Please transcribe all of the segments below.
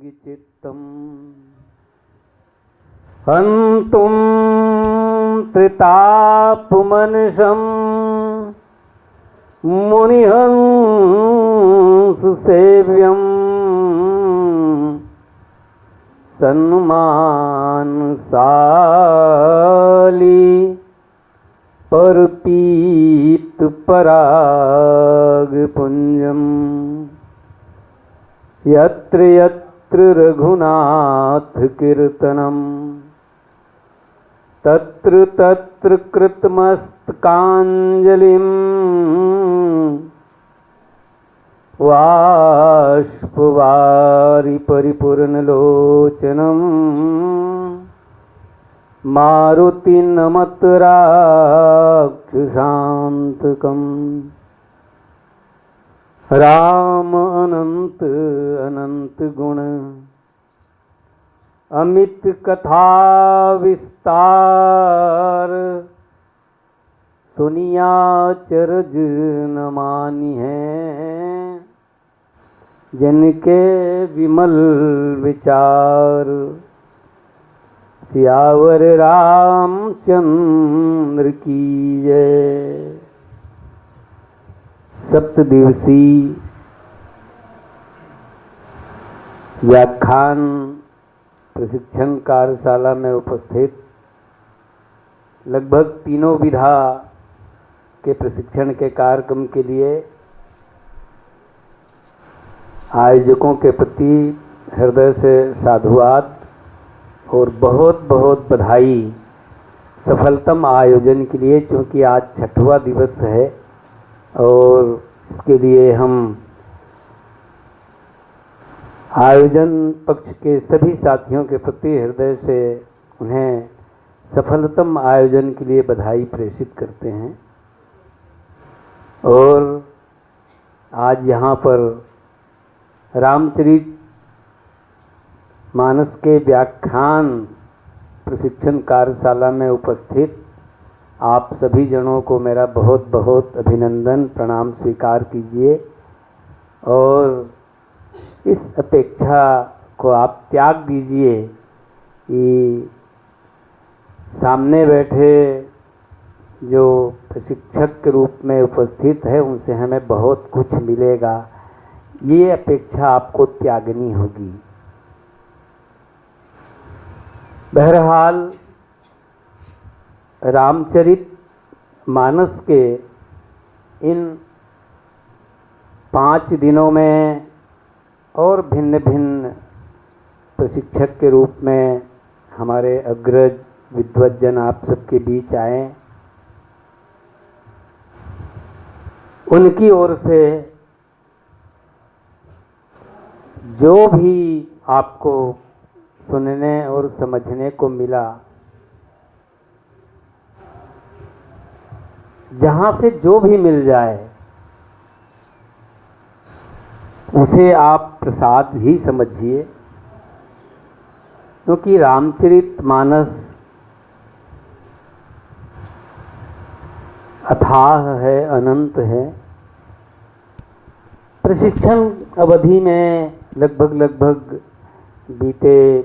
योगिचित्तम् हन्तुं त्रितापमनिशम् मुनिहंससेव्यम् सन्मानशाली परपीत परागपुञ्जम् यत्र यत्र रघुनाथ कीर्तनम् तत्र तत्र कृतमस्तकाञ्जलिं बाष्पवारि परिपूर्णलोचनं मारुति नमत राक्षसान्तकम् राम अनंत अनंत गुण अमित कथा विस्तार सुनिया चरज न मानी है जिनके विमल विचार सियावर रामचंद्र की जय। सप्तदिवसीय व्याख्यान प्रशिक्षण कार्यशाला में उपस्थित लगभग तीनों विधा के प्रशिक्षण के कार्यक्रम के लिए आयोजकों के प्रति हृदय से साधुवाद और बहुत बहुत बधाई सफलतम आयोजन के लिए, क्योंकि आज 6वां दिवस है और इसके लिए हम आयोजन पक्ष के सभी साथियों के प्रति हृदय से उन्हें सफलतम आयोजन के लिए बधाई प्रेषित करते हैं। और आज यहाँ पर रामचरित मानस के व्याख्यान प्रशिक्षण कार्यशाला में उपस्थित आप सभी जनों को मेरा बहुत बहुत अभिनंदन प्रणाम स्वीकार कीजिए और इस अपेक्षा को आप त्याग दीजिए कि सामने बैठे जो प्रशिक्षक के रूप में उपस्थित है उनसे हमें बहुत कुछ मिलेगा, ये अपेक्षा आपको त्यागनी होगी। बहरहाल रामचरित मानस के इन 5 दिनों में और भिन्न भिन्न प्रशिक्षक के रूप में हमारे अग्रज विद्वज्जन आप सबके बीच आए। उनकी ओर से जो भी आपको सुनने और समझने को मिला, जहाँ से जो भी मिल जाए उसे आप प्रसाद ही समझिए, क्योंकि रामचरित मानस अथाह है, अनंत है। प्रशिक्षण अवधि में लगभग बीते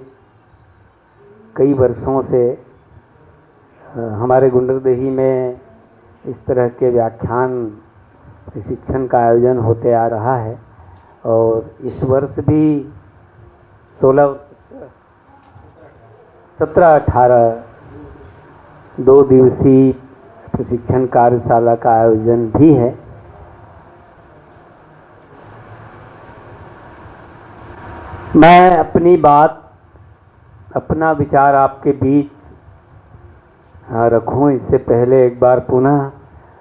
कई वर्षों से हमारे गुंडरदेही में इस तरह के व्याख्यान प्रशिक्षण का आयोजन होते आ रहा है और इस वर्ष भी 17-18 2 दिवसीय प्रशिक्षण कार्यशाला का आयोजन भी है। मैं अपनी बात, अपना विचार आपके बीच रखूं इससे पहले एक बार पुनः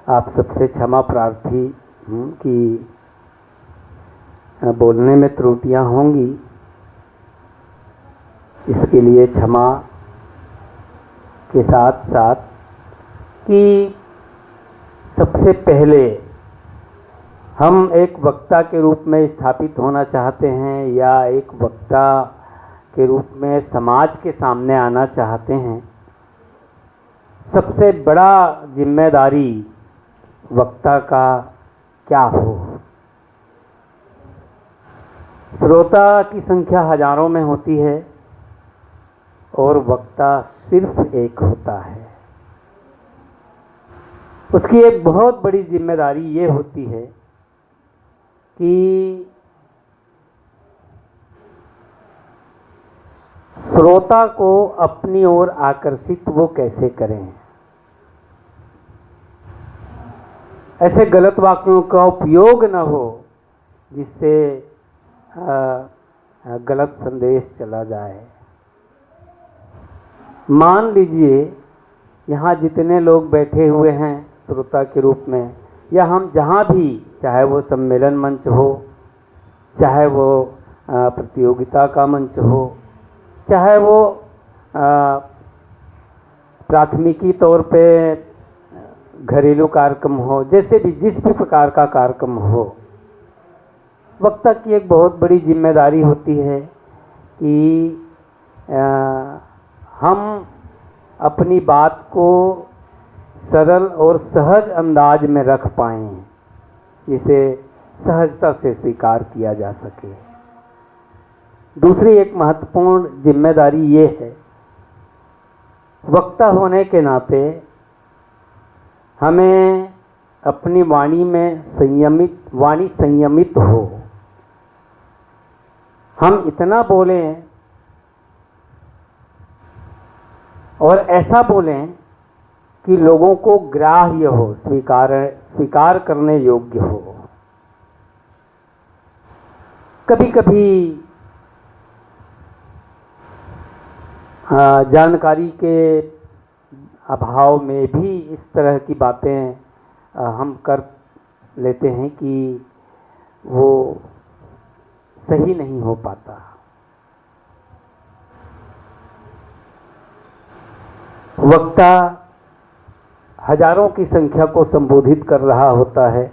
आप सबसे क्षमा प्रार्थी हूँ कि बोलने में त्रुटियां होंगी, इसके लिए क्षमा के साथ साथ कि सबसे पहले हम एक वक्ता के रूप में स्थापित होना चाहते हैं या एक वक्ता के रूप में समाज के सामने आना चाहते हैं। सबसे बड़ा जिम्मेदारी वक्ता का क्या हो, श्रोता की संख्या हजारों में होती है और वक्ता सिर्फ एक होता है। उसकी एक बहुत बड़ी जिम्मेदारी ये होती है कि श्रोता को अपनी ओर आकर्षित वो कैसे करें। ऐसे गलत वाक्यों का उपयोग न हो जिससे गलत संदेश चला जाए। मान लीजिए यहाँ जितने लोग बैठे हुए हैं श्रोता के रूप में, या हम जहाँ भी, चाहे वो सम्मेलन मंच हो, चाहे वो प्रतियोगिता का मंच हो, चाहे वो प्राथमिकी तौर पे घरेलू कार्यक्रम हो, जैसे भी जिस भी प्रकार का कार्यक्रम हो, वक्ता की एक बहुत बड़ी जिम्मेदारी होती है कि हम अपनी बात को सरल और सहज अंदाज में रख पाएं, जिसे सहजता से स्वीकार किया जा सके। दूसरी एक महत्वपूर्ण जिम्मेदारी ये है, वक्ता होने के नाते हमें अपनी वाणी में संयमित हो। हम इतना बोलें और ऐसा बोलें कि लोगों को ग्राह्य हो, स्वीकार करने योग्य हो। कभी कभी जानकारी के अभाव में भी इस तरह की बातें हम कर लेते हैं कि वो सही नहीं हो पाता। वक्ता हजारों की संख्या को संबोधित कर रहा होता है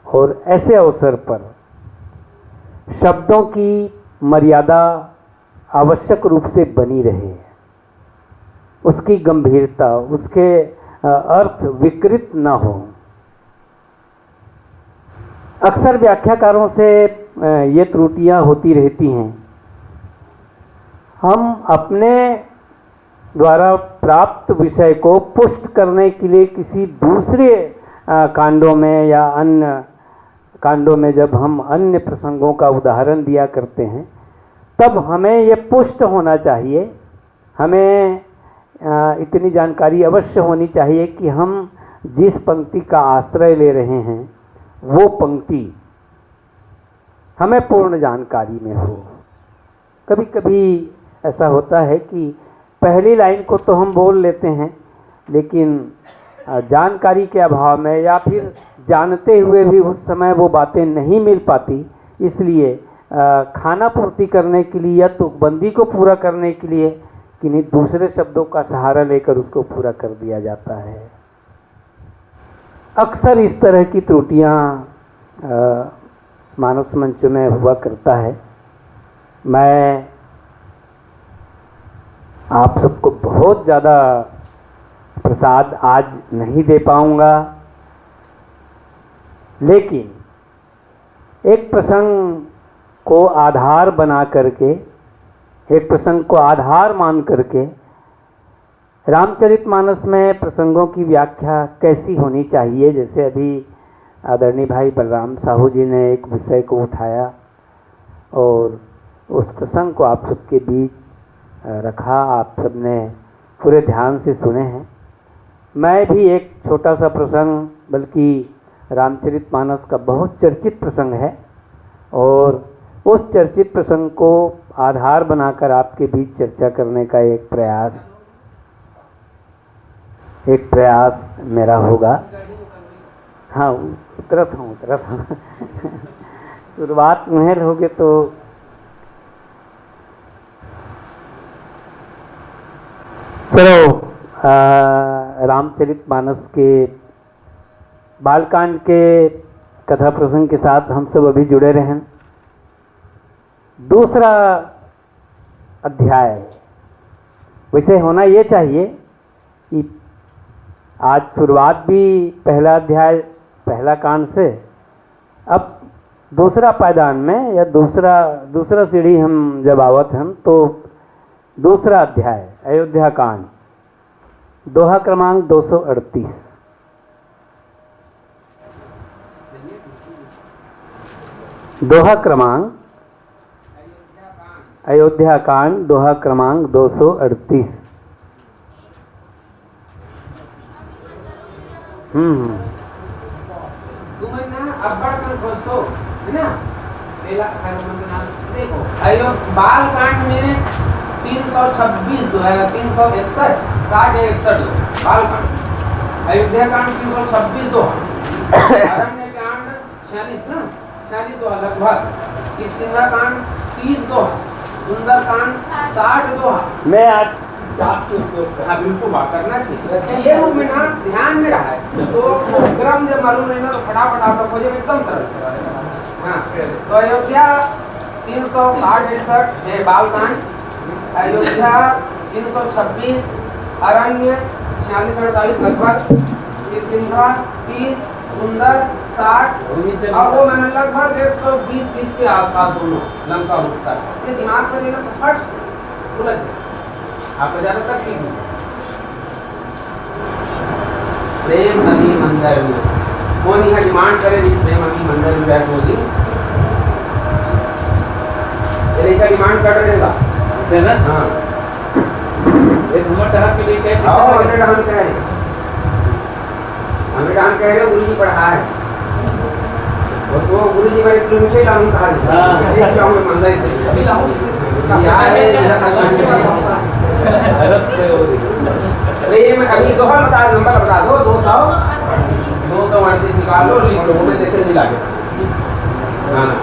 और ऐसे अवसर पर शब्दों की मर्यादा आवश्यक रूप से बनी रहे, उसकी गंभीरता, उसके अर्थ विकृत न हो। अक्सर व्याख्याकारों से ये त्रुटियां होती रहती हैं। हम अपने द्वारा प्राप्त विषय को पुष्ट करने के लिए किसी दूसरे कांडों में या अन्य कांडों में जब हम अन्य प्रसंगों का उदाहरण दिया करते हैं, तब हमें ये पुष्ट होना चाहिए, हमें इतनी जानकारी अवश्य होनी चाहिए कि हम जिस पंक्ति का आश्रय ले रहे हैं वो पंक्ति हमें पूर्ण जानकारी में हो। कभी कभी ऐसा होता है कि पहली लाइन को तो हम बोल लेते हैं, लेकिन जानकारी के अभाव में या फिर जानते हुए भी उस समय वो बातें नहीं मिल पाती, इसलिए खाना पूर्ति करने के लिए या तुकबंदी को पूरा करने के लिए किन्हीं दूसरे शब्दों का सहारा लेकर उसको पूरा कर दिया जाता है। अक्सर इस तरह की त्रुटियां मानस मंच में हुआ करता है। मैं आप सबको बहुत ज़्यादा प्रसाद आज नहीं दे पाऊंगा, लेकिन एक प्रसंग को आधार बना करके, एक प्रसंग को आधार मान करके रामचरितमानस में प्रसंगों की व्याख्या कैसी होनी चाहिए, जैसे अभी आदरणीय भाई बलराम साहू जी ने एक विषय को उठाया और उस प्रसंग को आप सबके बीच रखा, आप सबने पूरे ध्यान से सुने हैं। मैं भी एक छोटा सा प्रसंग, बल्कि रामचरितमानस का बहुत चर्चित प्रसंग है, और उस चर्चित प्रसंग को आधार बनाकर आपके बीच चर्चा करने का एक प्रयास मेरा होगा। हाँ, उतरत हूँ शुरुआत में रहोगे तो चलो। रामचरितमानस के बालकांड के कथा प्रसंग के साथ हम सब अभी जुड़े रहें। दूसरा अध्याय वैसे होना ये चाहिए कि आज शुरुआत भी पहला अध्याय पहला कांड से, अब दूसरा पायदान में या दूसरा सीढ़ी हम जब आवत हम तो दूसरा अध्याय अयोध्या कांड दोहा क्रमांक 238। दोहा क्रमांक अयोध्या कांड दोहा क्रमांक 238। देखो बाल कांड में 326 361 60 61 बाल कांड, अयोध्या कांड 326 दोहा, अरण्य कांड 46 ना 46 दोहा लगभग, किष्किंधा कांड 30 दोहा, सुंदर कांड 60 दोहा। मैं आज हाँ बिल्कुल बात करना चाहिए ये रूप में ना ध्यान में रहा है तो क्रम जब मालूम नहीं ना तो फटाफट आपका खोजे में एकदम सरल। हाँ तो अयोध्या 360 है बाल कांड, अयोध्या 326, अरण्य 46 48 लगभग, किष्किंधा 30, सुंदर 60 और वो मैंने लगभग 120-30 के आसपास दोनों लंका उठता है। ये दिमाग पर लेना तो फट उलझ आपको ज्यादा तकलीफ नहीं। प्रेम अमी मंदिर में कौन यहाँ डिमांड करे जिस प्रेम अमी मंदिर में बैठ होगी इसका डिमांड कर रहेगा से ना। हाँ एक घुमट डहान के लिए क्या हमने डहान कह रहे गुरुजी पढ़ा है और वो गुरुजी मेरे किलोमीटर लाऊं कहा प्रेम अभी दोहर बता नंबर बता दो 238 निकाल लो लिख लो मैं देखे नहीं लागे ना ना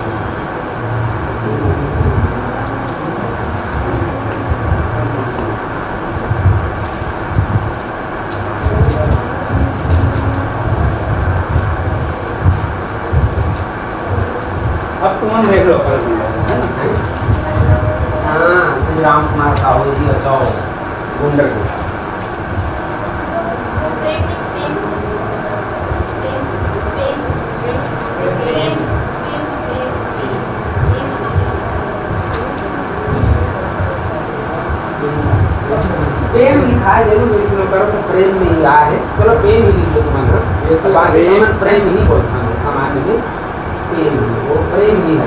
अब तुम देख लो। हाँ श्री राम कुमार साहू जी और तो गुंडर प्रेम लिखा है जरूर लिखना करो तो प्रेम में ही आया है चलो प्रेम ही लिख दो तुम्हारा ये तो प्रेम ही बोलता हूँ हमारे लिए प्रेम वो प्रेम ही है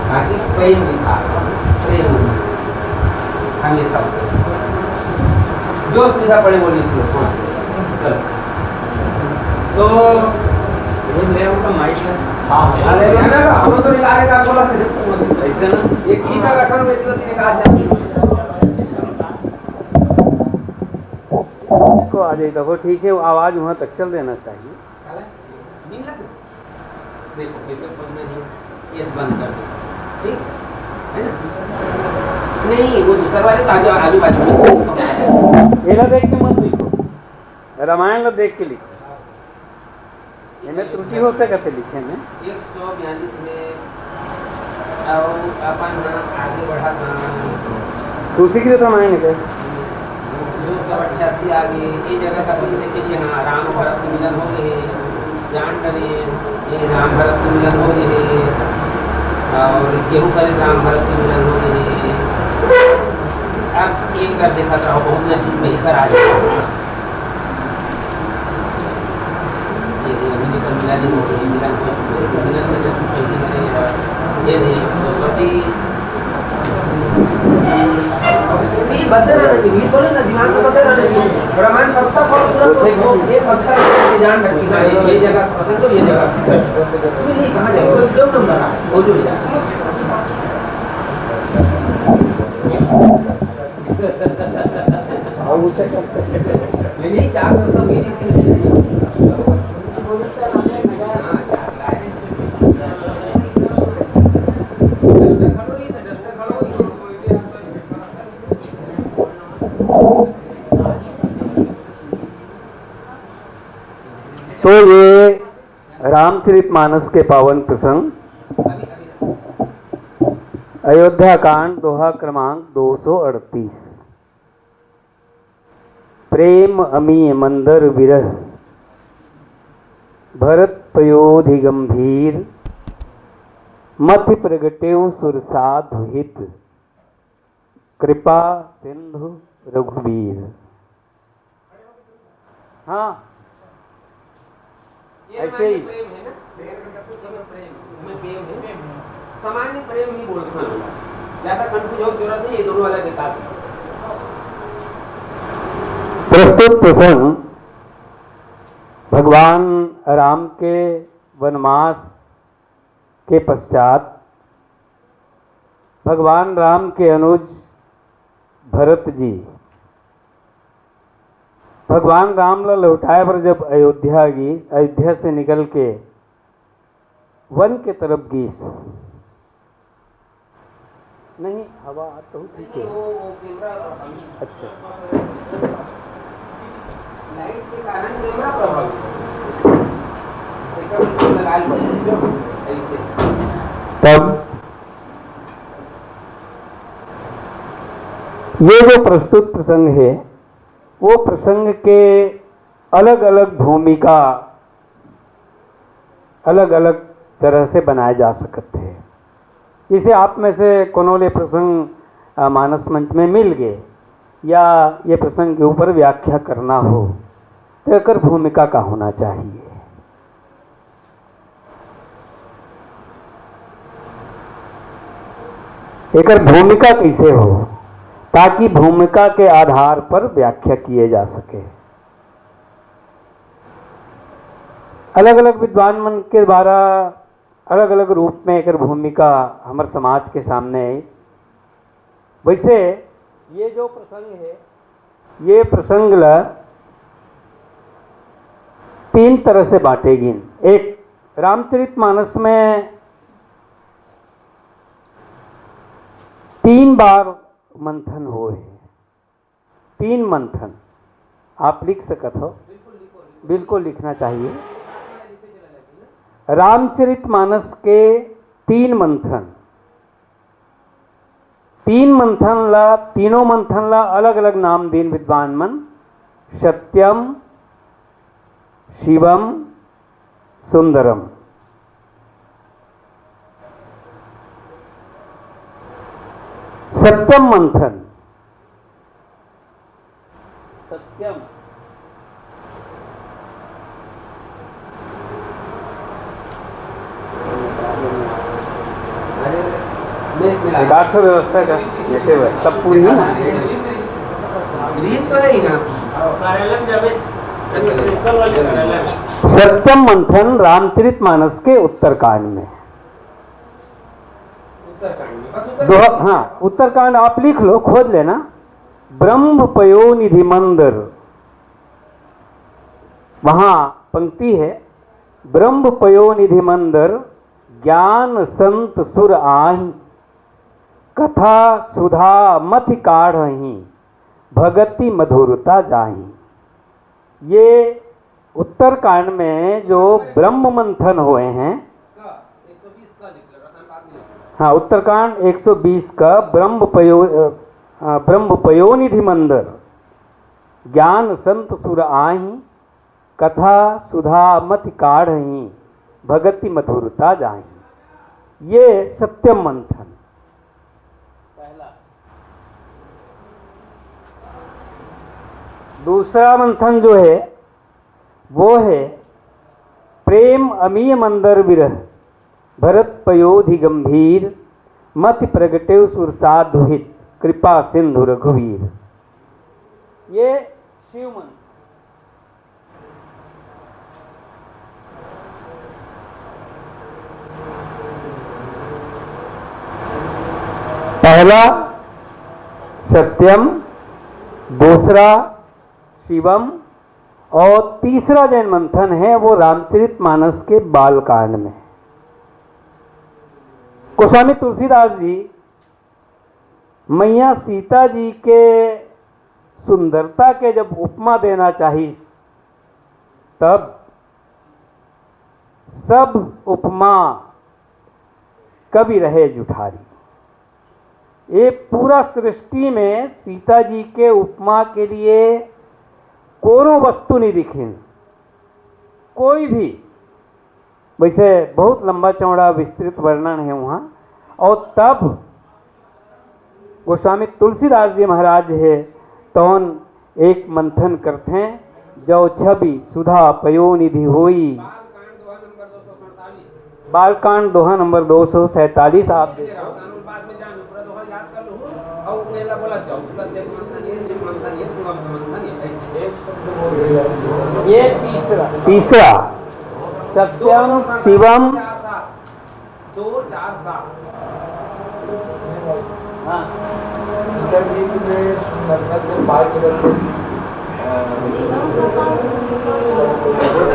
बाकी प्रेम लिखा प्रेम हमेशा जो सुविधा पड़े वो लिख लो। चलो तो का माइक है। हाँ हम तो निकाले का बोला ऐसे ना एक ही का रखा हुआ तो निकाल जाती को आ जाएगा वो ठीक है, आवाज वहाँ तक चल देना चाहिए। देखो कैसे बंद नहीं ये बंद कर दो ठीक है ना नहीं वो दूसरा वाले तो आजू बाजू में एला देख के मत लिखो, रामायण ला देख के लिखो, इनमें त्रुटि हो सकते लिखे में 142 में और अपन आगे बढ़ा था तुलसी की रामायण है 288 आगे ये जगह का भी देखिए हाँ राम भरत के मिलन हो गए जान करें ये राम भरत के मिलन हो गए और केहू करें राम भरत के मिलन हो गए। अब एक कर देखा था बहुत ना चीज में कर आ जाए ये अभी पर मिला नहीं हो गई मिलन में ये नहीं 230 बसे रहना चाहिए बोले ना दिमाग में बसे रहना चाहिए ब्रह्मांड पत्ता फल तुरंत एक अक्षर जान रखी है ये जगह पसंद तो ये जगह नहीं कहाँ जाए कोई एकदम नंबर है वो जो नहीं 4 दोस्तों मीटिंग के लिए तो ये रामचरितमानस के पावन प्रसंग अयोध्या कांड दोहा क्रमांक 238। प्रेम अमी मंदर विरह भरत पयोधि गंभीर मति प्रगटेव सुरसाधु हित कृपा सिंधु रघुवीर। हाँ ऐसे ही प्रेम है ना, प्रेम है, सामान्य प्रेम ही बोलते हैं, ज्यादा कंफ्यूज हो जरूरत नहीं, ये दोनों वाला किताब है। प्रस्तुत प्रसंग भगवान राम के वनवास के पश्चात भगवान राम के अनुज भरत जी भगवान राम ला लौटाए पर जब अयोध्या से निकल के वन के तरफ गई, नहीं हवा तो ठीक है, वो कैमरा अच्छा लाइट के कारण कैमरा प्रभावित लगा ऐसे। तब ये जो प्रस्तुत प्रसंग है वो प्रसंग के अलग अलग भूमिका अलग अलग तरह से बनाए जा सकते हैं। इसे आप में से कोनोले प्रसंग मानस मंच में मिल गए या ये प्रसंग के ऊपर व्याख्या करना हो तो एकर भूमिका का होना चाहिए। एकर भूमिका कैसे हो ताकि भूमिका के आधार पर व्याख्या किए जा सके। अलग अलग विद्वान मन के द्वारा अलग अलग रूप में एक भूमिका हमारे समाज के सामने है। वैसे ये जो प्रसंग है ये प्रसंग ला 3 तरह से बांटेगी। एक, रामचरितमानस में 3 बार मंथन हो है, 3 मंथन आप लिख सकते हो, बिल्कुल लिखना चाहिए। रामचरितमानस के 3 मंथन, 3 मंथन ला, तीनों मंथन ला अलग अलग नाम दीन विद्वान मन, सत्यम, शिवम, सुंदरम। सत्यम मंथन, सत्यम अर्थव्यवस्था का जैसे हुआ सब पूरी है ना, तो है यहाँ सत्यम मंथन रामचरितमानस के उत्तरकांड में। हाँ उत्तरकांड आप लिख लो, खोज लेना। ब्रह्म पयोनिधि मंदिर, वहां पंक्ति है, ब्रह्म पयोनिधि मंदिर ज्ञान संत सुर आहि कथा सुधा मति काढ़ही भगति मधुरता जाहि। ये उत्तरकांड में जो ब्रह्म मंथन हुए हैं, हाँ उत्तरकांड 120 का ब्रह्म पयोनिधि मंदिर ज्ञान संत सुर आहि कथा सुधा मति काढ़ही भगति मधुरता जाहि। ये सत्यम मंथन पहला। दूसरा मंथन जो है वो है प्रेम अमीय मंदर विरह भरत पयोधि गंभीर मति प्रगटेव सुरसाधु हित कृपा सिंधु रघुवीर। ये शिव मंत्र। पहला सत्यम, दूसरा शिवम और तीसरा जैन मंथन है वो रामचरितमानस के बालकांड में। गोस्वामी तुलसीदास जी मैया सीता जी के सुंदरता के जब उपमा देना चाहिए तब सब उपमा कवि रहे जुठारी। ये पूरा सृष्टि में सीता जी के उपमा के लिए कोनो वस्तु नहीं दिखी, कोई भी वैसे बहुत लंबा चौड़ा विस्तृत वर्णन है वहाँ। और तब गोस्वामी तुलसीदास जी महाराज है तौन एक मंथन करते हैं, जो छवि सुधा पयो निधि होई। बालकांड दोहा नंबर 247 आप देखो। ये तीसरा सत्यम शिवम 247। हाँ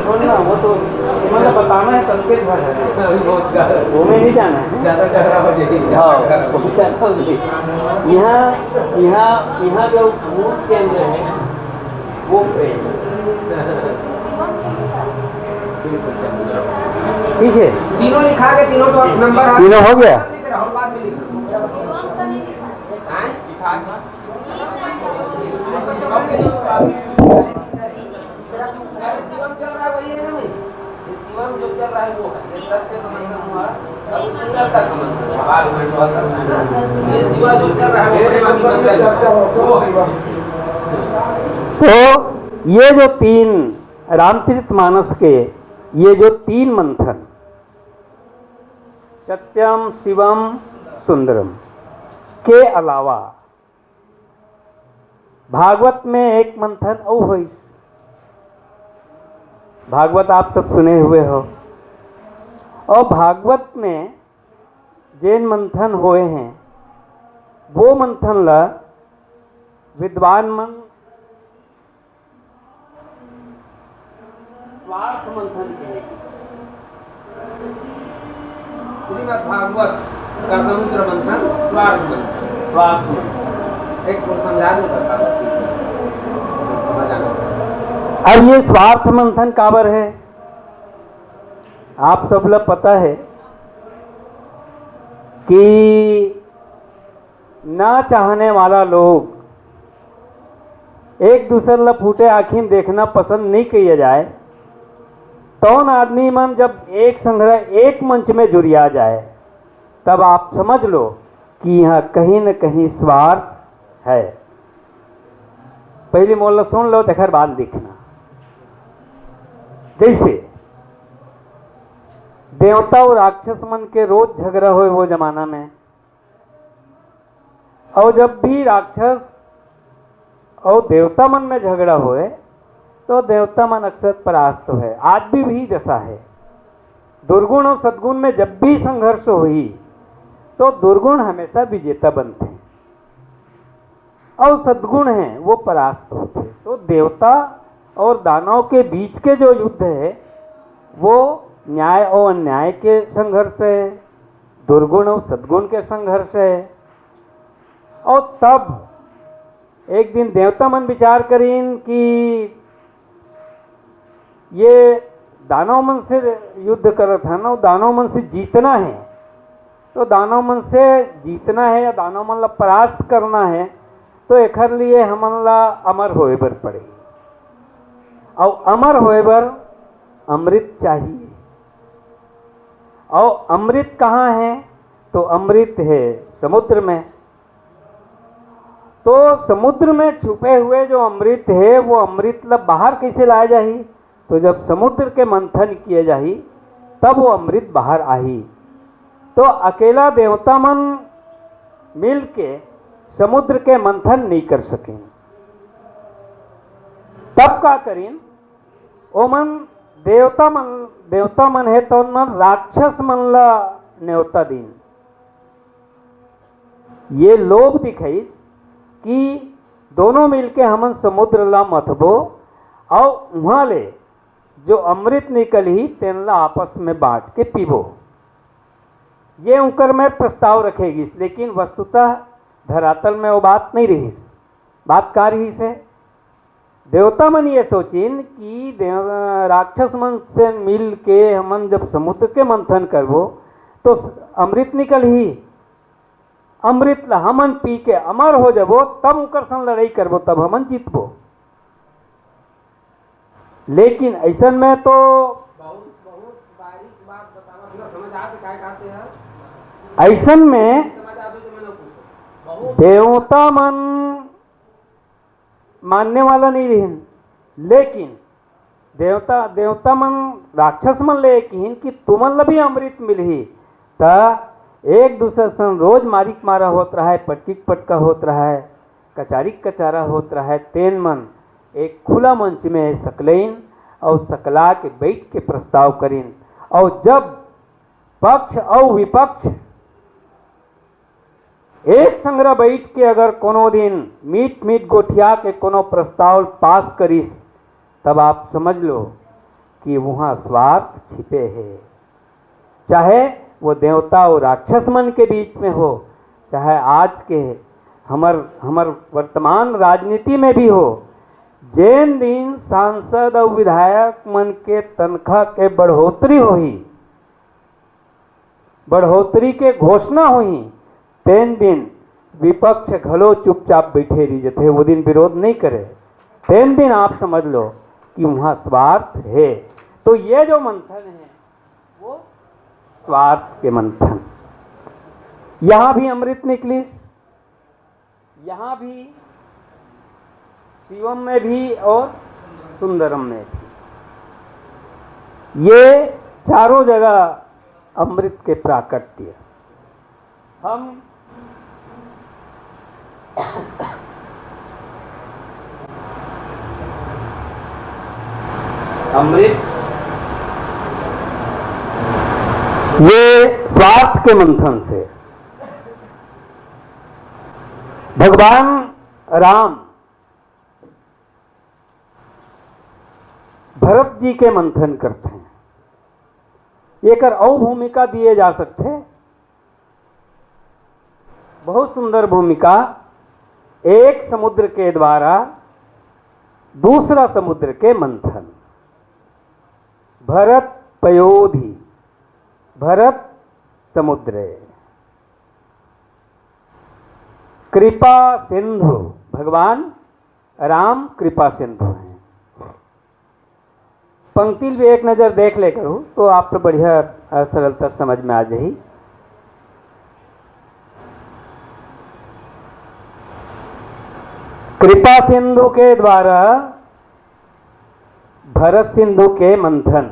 छोड़ना, वो तो मतलब बताना है, संकेत भर है, वो में नहीं जाना है, ज़्यादा गहरा हो जाएगी। हाँ यहाँ जो मूल केंद्र है वो प्रेम। ठीक है, तीनों लिखा के तीनों तो नंबर तीनों हो गया। राहुल बाद में लिख शिवम चल रहा है, वही है ना भाई, ये शिवम जो चल रहा है वो है, ये सत्य का मंथन हुआ और सुंदरता का मंथन हुआ, बाल में हुआ करना है ना, ये शिवा जो चल रहा है वो प्रेम मंथन वो है। तो ये जो तीन रामचरितमानस के ये जो तीन मंथन सत्यम शिवम सुंदरम के अलावा भागवत में एक मंथन और है। भागवत आप सब सुने हुए हो, और भागवत में जैन मंथन हुए हैं वो मंथन ला विद्वान मन स्वार्थ मंथन कहेगी। श्रीमद् भागवत का समुद्र मंथन स्वार्थ मंथन एक समझा दो समझ आना। अब ये स्वार्थ मंथन काबर है, आप सब लोग पता है कि ना चाहने वाला लोग एक दूसरे ला फूटे आँखी देखना पसंद नहीं किया जाए, तौन आदमी मन जब एक संग्रह एक मंच में जुड़िया जाए तब आप समझ लो कि यहाँ कहीं न कहीं स्वार्थ है। पहली मोल सुन लो देखर बाद लिखना। जैसे देवता और राक्षस मन के रोज झगड़ा हुए वो जमाना में, और जब भी राक्षस और देवता मन में झगड़ा हुए तो देवता मन अक्सर परास्त है। आज भी जैसा है, दुर्गुण और सद्गुण में जब भी संघर्ष हुई तो दुर्गुण हमेशा विजेता बनते हैं और सद्गुण हैं वो परास्त होते हैं। तो देवता और दानव के बीच के जो युद्ध है वो न्याय और अन्याय के संघर्ष है, दुर्गुण और सद्गुण के संघर्ष है। और तब एक दिन देवता मन विचार करें कि ये दानव मन से युद्ध कर था ना, दानव मन से जीतना है, तो दानव मन से जीतना है या दानव मन ला परास्त करना है तो एकर लिए हमन ला अमर होए बर पड़े, और अमर होए बर अमृत चाहिए। और अमृत कहाँ है, तो अमृत है समुद्र में। तो समुद्र में छुपे हुए जो अमृत है वो अमृत ला बाहर कैसे लाया जाही, तो जब समुद्र के मंथन किए जाही तब वो अमृत बाहर आई। तो अकेला देवता मन मिल के समुद्र के मंथन नहीं कर सकें, तब का करें ओ मन देवता मन है तो मन राक्षस मन ला न्योता दीन। ये लोभ दिखाइस कि दोनों मिलके हमन समुद्र ला मथबो और वहां ले जो अमृत निकल ही तेनला आपस में बांट के पीबो। ये उनकर में प्रस्ताव रखेगी, लेकिन वस्तुतः धरातल में वो बात नहीं रही। बात का रही से देवता मन ये सोचिन कि राक्षस मन से मिल के हमन जब समुद्र के मंथन करबो तो अमृत निकल ही, अमृत ला हमन पी के अमर हो जाबो, तब उनकर संग लड़ाई करबो, तब हमन जीतबो। लेकिन ऐसा में तो बहुत बारीक बात समझाते काय कहते हैं ऐसन में समझा दो तो मैंने पूछो बहुत देवता मन मानने वाला नहीं रही, लेकिन देवता मन राक्षस मन ले कहिन कि तुमन ला भी अमृत मिलही, ता एक दूसरे से रोज मारिक मारा होत रहा है, पटकिक पटका होत रहा है, कचारिक कचारा होत रहा है। तेन मन एक खुला मंच में सकलेन और सकला के बैठ के प्रस्ताव करीन, और जब पक्ष और विपक्ष एक संग्रह बैठ के अगर कोनो दिन मीट गोठिया के कोनो प्रस्ताव पास करिस, तब आप समझ लो कि वहाँ स्वार्थ छिपे है। चाहे वो देवता और राक्षस मन के बीच में हो, चाहे आज के हमर वर्तमान राजनीति में भी हो। जैन दिन सांसद और विधायक मन के तनख्वाह के बढ़ोतरी होही, बढ़ोतरी के घोषणा होही, तेन दिन विपक्ष घलो चुपचाप बैठे रही जथे, वो दिन विरोध नहीं करे। तेन दिन आप समझ लो कि वहाँ स्वार्थ है। तो ये जो मंथन है वो स्वार्थ के मंथन। यहाँ भी अमृत निकली, यहाँ भी शिवम में भी और सुंदरम में भी, ये चारों जगह अमृत के प्राकट्य। हम अमृत ये स्वार्थ के मंथन से भगवान राम भरत जी के मंथन करते हैं। एक और भूमिका दिए जा सकते हैं, बहुत सुंदर भूमिका। एक समुद्र के द्वारा दूसरा समुद्र के मंथन। भरत पयोधि, भरत समुद्र, कृपा सिंधु, भगवान राम कृपा सिंधु हैं। पंक्ति भी एक नज़र देख ले करूँ तो आपको बढ़िया सरलता समझ में आ जाएगी। कृपा सिंधु के द्वारा भरत सिंधु के मंथन,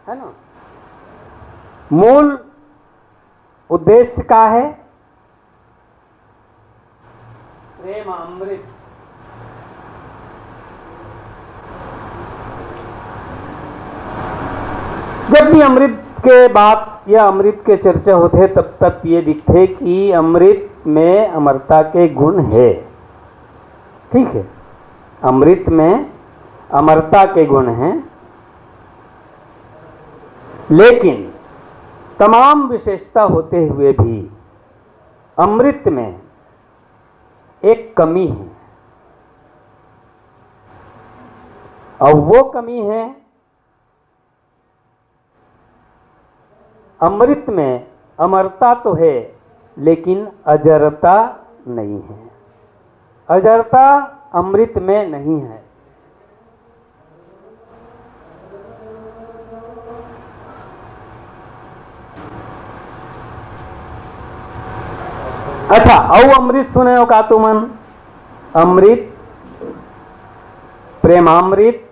है ना। मूल उद्देश्य का है प्रेम अमृत। जब भी अमृत के बात या अमृत के चर्चा होते तब तक ये दिखते कि अमृत में अमरता के गुण है, ठीक है। अमृत में अमरता के गुण हैं, लेकिन तमाम विशेषता होते हुए भी अमृत में एक कमी है, और वो कमी है अमृत में अमरता तो है लेकिन अजरता नहीं है। अजरता अमृत में नहीं है। अच्छा, औ अमृत सुने हो का तुमन? अमृत, प्रेमामृत,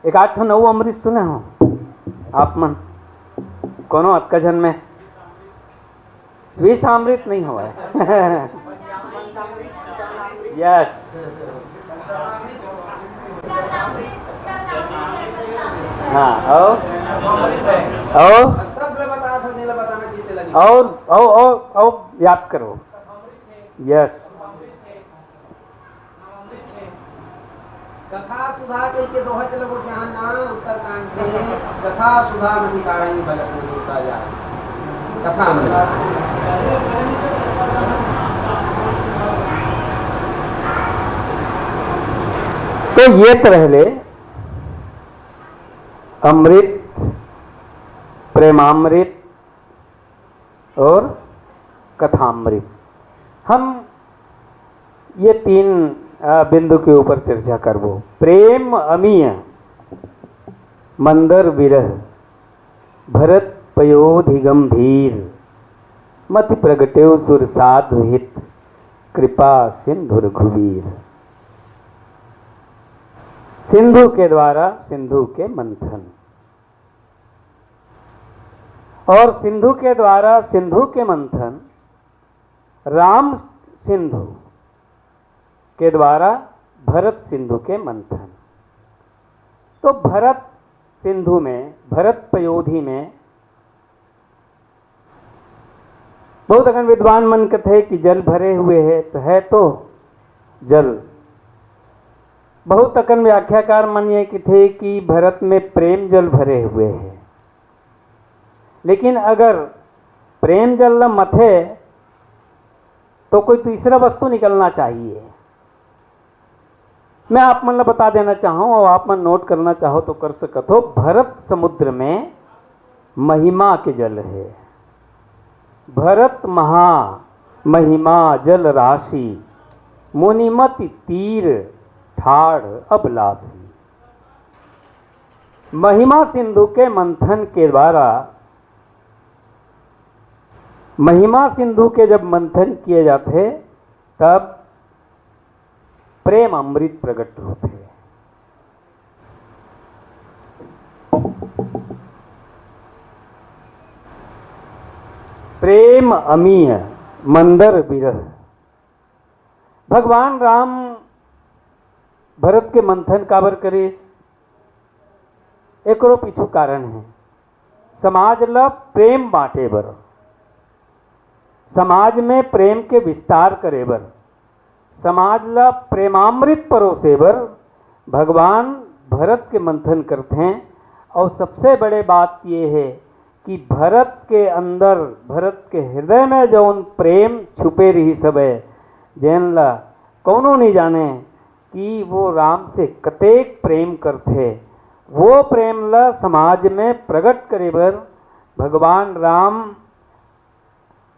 एक आठ नौ अमृत सुने हो आप मन? कोनो अक्का जन में विषामृत नहीं हुआ है। यस, हाँ, और याद करो। यस, कथा सुधा के दोहा चलो को ध्यान ना उत्तर कांड के कथा सुधा मति कारणी भगत में होता जा कथा में। तो ये तरह ले अमृत, प्रेमामृत और कथामृत, हम ये तीन बिंदु के ऊपर चर्चा करबो। प्रेम अमीय, मंदर विरह, भरत पयोधि गंभीर मति प्रगट्यो सुर साधु हित कृपा सिंधु रघुवीर। सिंधु के द्वारा सिंधु के मंथन, और सिंधु के द्वारा सिंधु के मंथन, राम सिंधु के द्वारा भरत सिंधु के मंथन। तो भरत सिंधु में, भरत पयोधि में बहुत अगन विद्वान मन कथे कि जल भरे हुए है तो जल। बहुत अकन व्याख्याकार मन ये कि थे कि भरत में प्रेम जल भरे हुए हैं, लेकिन अगर प्रेम जल न मथे तो कोई तीसरा वस्तु निकलना चाहिए। मैं आप मन बता देना चाहूँ और आप मन नोट करना चाहो तो कर सकत हो। भरत समुद्र में महिमा के जल है। भरत महा महिमा जल राशि, मुनिमति तीर ठाड़ अबलासी। महिमा सिंधु के मंथन के द्वारा, महिमा सिंधु के जब मंथन किए जाते तब प्रेम अमृत प्रकट होते। प्रेम अमीय मंदर विरह। भगवान राम भरत के मंथन काबर करे, एकरो पीछू कारण है। समाज ला प्रेम बांटे बर, समाज में प्रेम के विस्तार करे बर, समाज ला प्रेमामृत परोसे बर भगवान भरत के मंथन करते हैं। और सबसे बड़े बात ये है कि भरत के अंदर, भरत के हृदय में जौन प्रेम छुपे रही सब है, जैन ला कौनो नहीं जाने कि वो राम से कतेक प्रेम करते। वो प्रेम ला समाज में प्रकट करे बर भगवान राम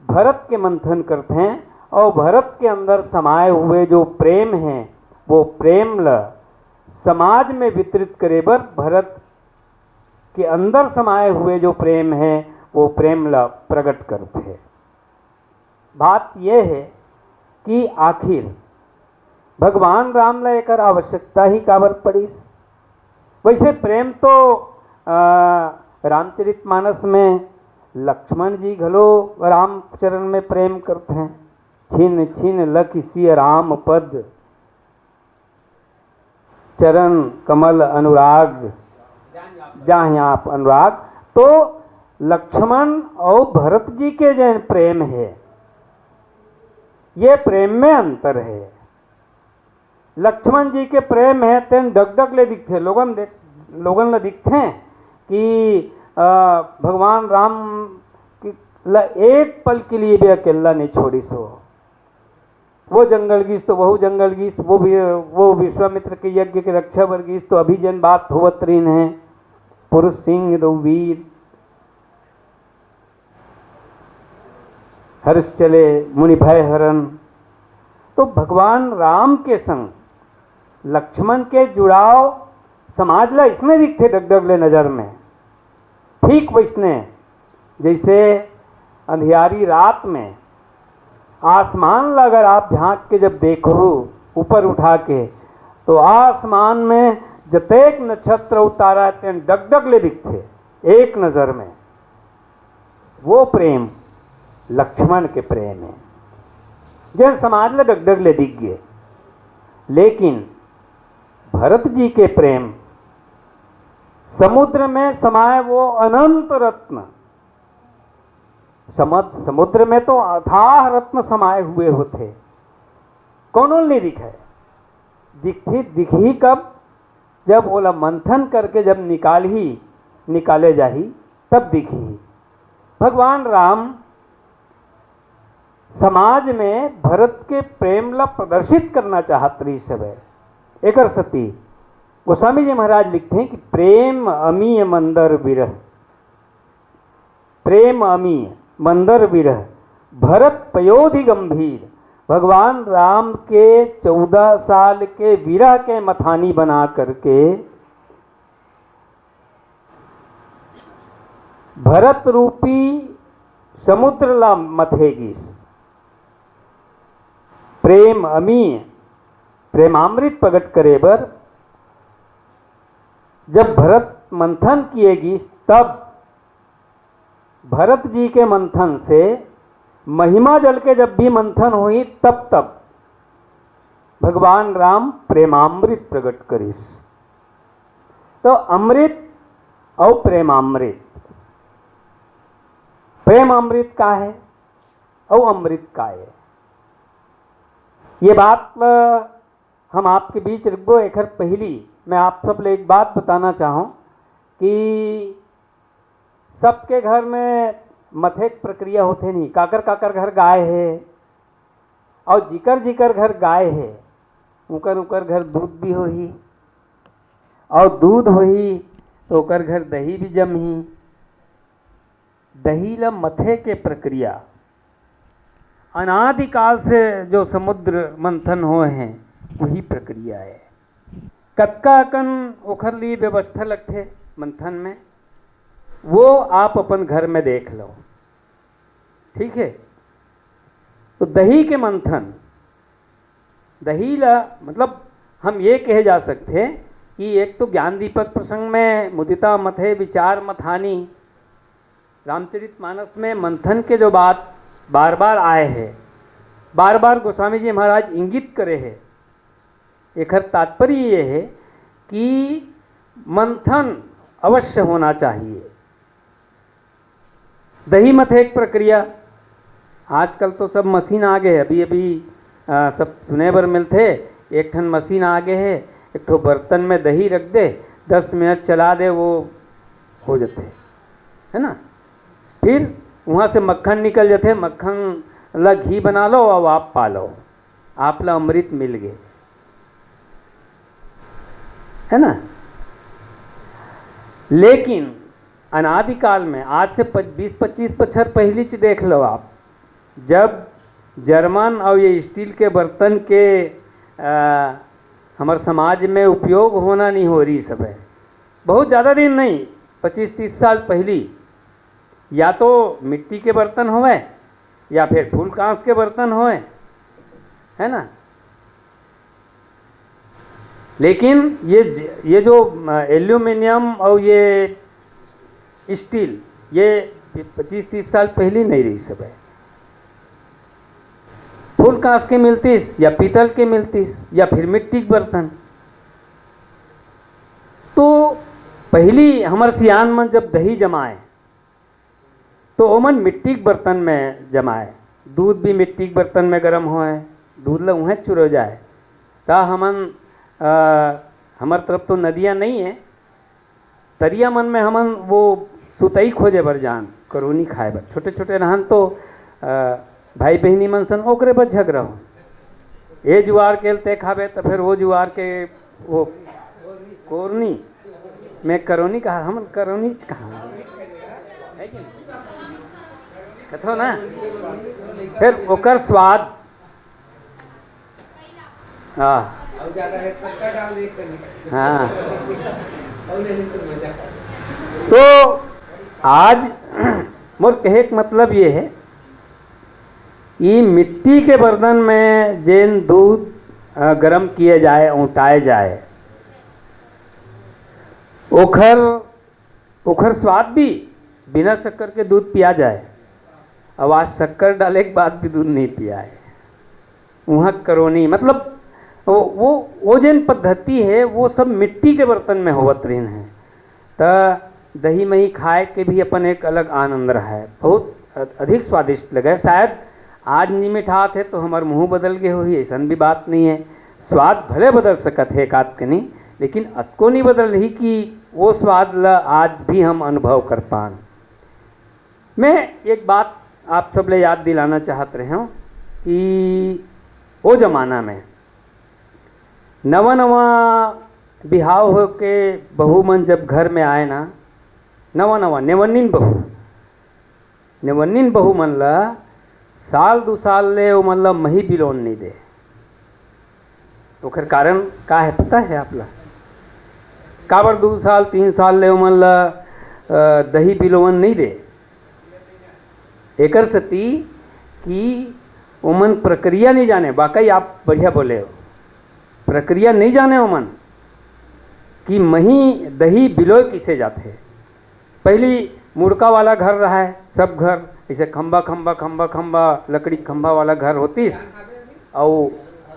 भरत के मंथन करते हैं। और भरत के अंदर समाये हुए जो प्रेम है, वो प्रेम ला समाज में वितरित करे बर भरत के अंदर समाये हुए जो प्रेम है वो प्रेम ला प्रकट करते हैं। बात यह है कि आखिर भगवान राम ला एक आवश्यकता ही काबर पड़ी। वैसे प्रेम तो रामचरितमानस में लक्ष्मण जी घलो रामचरण में प्रेम करते हैं। छिन छिन लखि सिय राम पद, चरण कमल अनुराग जाहि आप अनुराग। तो लक्ष्मण और भरत जी के जैन प्रेम है, ये प्रेम में अंतर है। लक्ष्मण जी के प्रेम है तेन डगडग ले दिखते, लोगन ले दिखते कि भगवान राम ला एक पल के लिए भी अकेला नहीं छोड़ी सो। वो जंगल गीस तो वह जंगल गीस, वो विश्वामित्र के यज्ञ के रक्षा वर्गीस तो अभी जन बात होवत रही है। पुरुष सिंह दो वीर हर्ष चले मुनि भय हरन। तो भगवान राम के संग लक्ष्मण के जुड़ाव समाज ला इसमें दिखते डगडग ले नजर में। ठीक वैसने जैसे अंधियारी रात में आसमान ला अगर आप झांक के जब देखो ऊपर उठा के, तो आसमान में जतेक नक्षत्र उतारा तेन डगडग ले दिखते एक नजर में। वो प्रेम लक्ष्मण के प्रेम है, जैन समाज ला डगडग ले दिख गए। लेकिन भरत जी के प्रेम समुद्र में समाये वो अनंत रत्न, समुद्र में तो अथाह रत्न समाये हुए होते, कौन नहीं दिखे। दिखी कब, जब ओला मंथन करके जब निकाले जाही तब दिखी। भगवान राम समाज में भरत के प्रेम ला प्रदर्शित करना चाहत रही सब है। एक सती गोस्वामी जी महाराज लिखते हैं कि प्रेम अमीय मंदर विरह, प्रेम अमीय मंदर विरह भरत पयोधि गंभीर। भगवान राम के 14 साल के विरह के मथानी बना करके भरत रूपी समुद्र ला मथेगी, प्रेम अमी प्रेमामृत प्रकट करे बर जब भरत मंथन किएगी, तब भरत जी के मंथन से महिमा जल के जब भी मंथन हुई, तब तब भगवान राम प्रेमामृत प्रकट करिस। तो अमृत और प्रेमामृत, प्रेमामृत का है और अमृत का है, ये बात हम आपके बीच रखबो। एक पहली मैं आप सब ले एक बात बताना चाहूँ कि सबके घर में मथेक प्रक्रिया होते नहीं। काकर काकर घर गाय है और जिकर जिकर घर गाय है उकर उकर घर दूध भी होही, और दूध होही तो ओकर घर दही भी जमही। दही ल मथे के प्रक्रिया अनादिकाल से जो समुद्र मंथन हुए हैं वही प्रक्रिया है। कतका कन ओखर लिए व्यवस्था लगते मंथन में, वो आप अपन घर में देख लो, ठीक है। तो दही के मंथन, दही ला मतलब हम ये कहे जा सकते हैं कि एक तो ज्ञान दीपक प्रसंग में मुदिता मथे विचार मथानी, रामचरितमानस में मंथन के जो बात बार बार आए हैं, बार बार गोस्वामी जी महाराज इंगित करे हैं, एक तात्पर्य ये है कि मंथन अवश्य होना चाहिए। दही मथे एक प्रक्रिया, आजकल तो सब मशीन आ गए, अभी अभी सब सुने बर मिलते, एक ठन मशीन आ गए है, एक ठो बर्तन में दही रख दे, 10 मिनट चला दे, वो हो जाते है ना। फिर वहाँ से मक्खन निकल जाते, मक्खन ला घी बना लो और आप पा लो, आप ला अमृत मिल गए, है ना। लेकिन अनादिकाल में आज से 20-25 बछर पहली च देख लो आप, जब जर्मन और ये स्टील के बर्तन के हमारे समाज में उपयोग होना नहीं हो रही सब है, बहुत ज़्यादा दिन नहीं, 25-30 साल पहली, या तो मिट्टी के बर्तन होवे या फिर फूल कांस के बर्तन होवे, है ना। लेकिन ये जो एल्यूमिनियम और ये स्टील, ये 25-30 साल पहले नहीं रही सब है। फूल कांस के मिलतीस या पीतल के मिलतीस या फिर मिट्टी के बर्तन। तो पहली हमारे सियान मन जब दही जमाए तो ओमन मिट्टी के बर्तन में जमाए, दूध भी मिट्टी के बर्तन में गर्म होए, दूध ल उहें चुर हो जाए। ता हमन हमार तरफ तो नदियाँ नहीं है, तरिया मन में हमन वो सुतई खोजे बर जान, करोनी खाए बर, छोटे छोटे रहन तो भाई बहनी मन सन ओकरे पर झगड़ा हो, ये जुआर के ते खाबे तो फिर वो जुआर के वो कोरनी में करोनी कहा, हम करोनी कहा कथो ना, फिर ओकर स्वाद हाँ तो आज मोर कहे का मतलब ये है, ये मिट्टी के बर्तन में जेन दूध गरम किए जाए, ऊँटाए जाए, ओखर स्वाद भी बिना शक्कर के दूध पिया जाए। अब आज शक्कर डाले के बाद भी दूध नहीं पिया है, वहाँ करोनी मतलब वो जेन पद्धति है वो सब मिट्टी के बर्तन में होवत रही है। तो दही मही खाए के भी अपन एक अलग आनंद रहा है, बहुत अधिक स्वादिष्ट लगे। शायद आज नहीं मिठात है तो हमार मुंह बदल गए हो, ऐसा भी बात नहीं है, स्वाद भले बदल सकत है एकाध के नहीं, लेकिन अतको नहीं बदल रही कि वो स्वाद ला आज भी हम अनुभव कर पान। मैं एक बात आप सब ले याद दिलाना चाहत रहे हूँ कि वो जमाना में नवा नवा बिहाव हो के बहू मन जब घर में आए ना, नवा नवा नेवन्नीन बहू मन ला साल 2 साल ले वो मन ला मही बिलोन नहीं दे। ओकर कारण का है पता है आप ला? काबर 2 साल 3 साल ले वो मन ला दही बिलोवन नहीं दे। एकर सती कि ओमन प्रक्रिया नहीं जाने। वाकई आप बढ़िया बोले हो, प्रक्रिया नहीं जाने ओमन कि मही दही बिलोय किसे जाते। पहली मुड़का वाला घर रहा है, सब घर ऐसे खंबा खंबा खंबा खंबा लकड़ी खंबा वाला घर होतीस और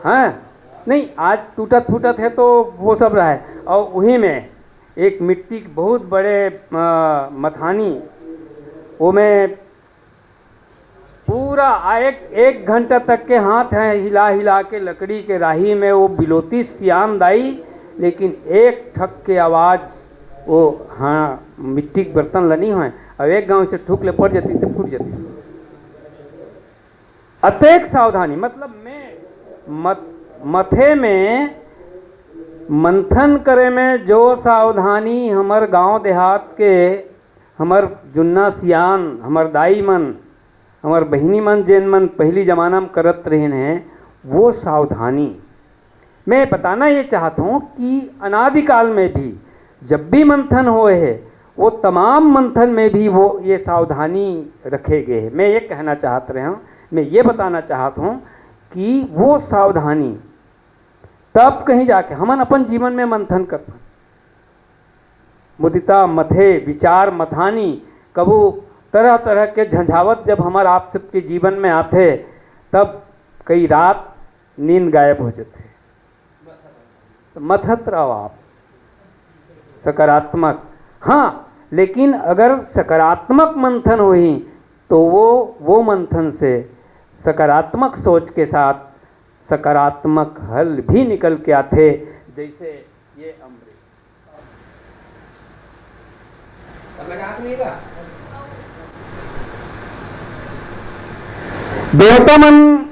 हाँ नहीं, आज टूटत फूटत है तो वो सब रहा है। और वहीं में एक मिट्टी के बहुत बड़े मथानी, वो में पूरा एक घंटा तक के हाथ हैं हिला हिला के लकड़ी के राही में वो बिलोती सियान दाई, लेकिन एक ठक के आवाज़ वो हाँ मिट्टी के बर्तन लनी हुए और एक गांव से ठुक ले पड़ जाती तो फूट जाती। अतेक सावधानी, मतलब मैं मथे में मंथन करे में जो सावधानी हमर गांव देहात के हमर जुन्ना सियान, हमर दाई मन, हमर बहिनी मन जेन मन पहली जमाना में करत रहे हैं, वो सावधानी मैं बताना ये चाहता हूँ कि अनादिकाल में भी जब भी मंथन हुए है वो तमाम मंथन में भी वो ये सावधानी रखे गए हैं। मैं ये कहना चाहत रहा हूँ, मैं ये बताना चाहता हूँ कि वो सावधानी तब कहीं जाके हमन अपन जीवन में मंथन कर पाए। मुदिता मथे विचार मथानी कबू तरह तरह के झंझावत जब हमारे आप सबके जीवन में आते तब कई रात नींद गायब हो जाते। तो मथत रहो आप सकारात्मक, हाँ, लेकिन अगर सकारात्मक मंथन हुई तो वो मंथन से सकारात्मक सोच के साथ सकारात्मक हल भी निकल के आते। जैसे ये अमृत सब लगा हाथ नहीं का देवता मन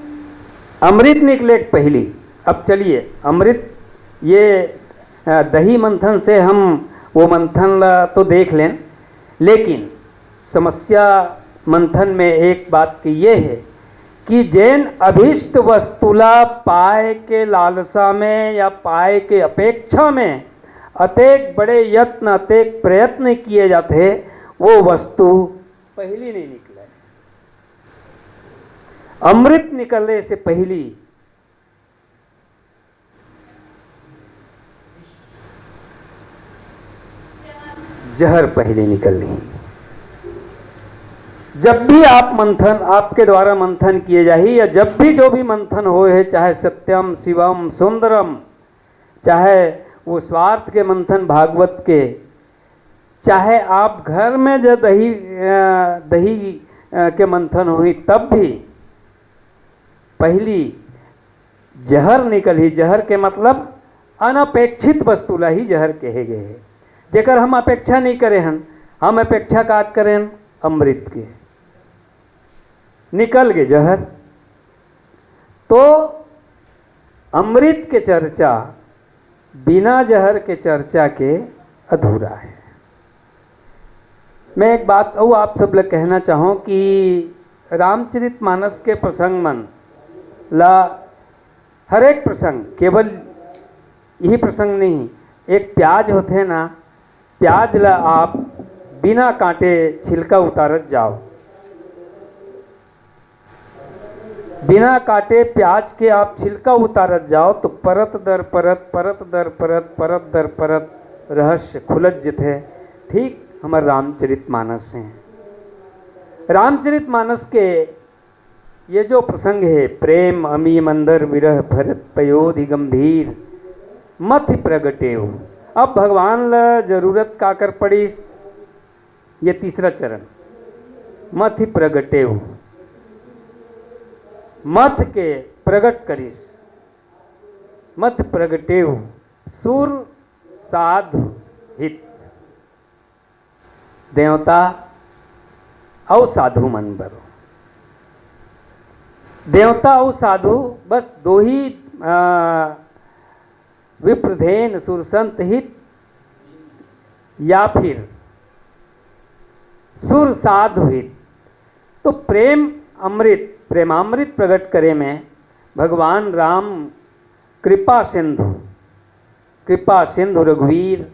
अमृत निकले पहली। अब चलिए अमृत ये दही मंथन से हम वो मंथन तो देख लें, लेकिन समस्या मंथन में एक बात की ये है कि जैन अभीष्ट वस्तुला पाए के लालसा में या पाए के अपेक्षा में अतेक बड़े यत्न अतेक प्रयत्न किए जाते, वो वस्तु पहली नहीं निकले। अमृत निकलने से पहली जहर पहले निकलनी। जब भी आप मंथन आपके द्वारा मंथन किए जाए या जब भी जो भी मंथन हो है, चाहे सत्यम शिवम सुंदरम, चाहे वो स्वार्थ के मंथन भागवत के, चाहे आप घर में जो दही के मंथन हुई तब भी पहली जहर निकली। जहर के मतलब अनपेक्षित वस्तुला ही जहर कहे गए है, जेकर हम अपेक्षा नहीं करे हन। हम अपेक्षा का करें अमृत के, निकल गए जहर। तो अमृत के चर्चा बिना जहर के चर्चा के अधूरा है। मैं एक बात और आप सब लोग कहना चाहूँ कि रामचरितमानस के प्रसंग मन ला हर एक प्रसंग, केवल यही प्रसंग नहीं, एक प्याज होते हैं ना, प्याज ला आप बिना कांटे छिलका उतारत जाओ, बिना काटे प्याज के आप छिलका उतारत जाओ तो परत दर परत परत दर परत परत दर परत रहस्य खुलत जते। ठीक हमारे रामचरितमानस हैं। रामचरितमानस के ये जो प्रसंग है, प्रेम अमी मंदर विरह भरत पयोधि गंभीर मथि प्रगटेव। अब भगवान ला जरूरत का कर पड़ी, ये तीसरा चरण मथि प्रगटेव, मथ के प्रगट करिस, मथ प्रगटेव सुर साधु हित। देवता और साधु मन बरो, देवता और साधु बस दो ही विप्रधेन सुरसंत हित या फिर सुर साधु हित। तो प्रेम अमृत प्रेमामृत प्रकट करे में भगवान राम कृपा सिंधु रघुवीर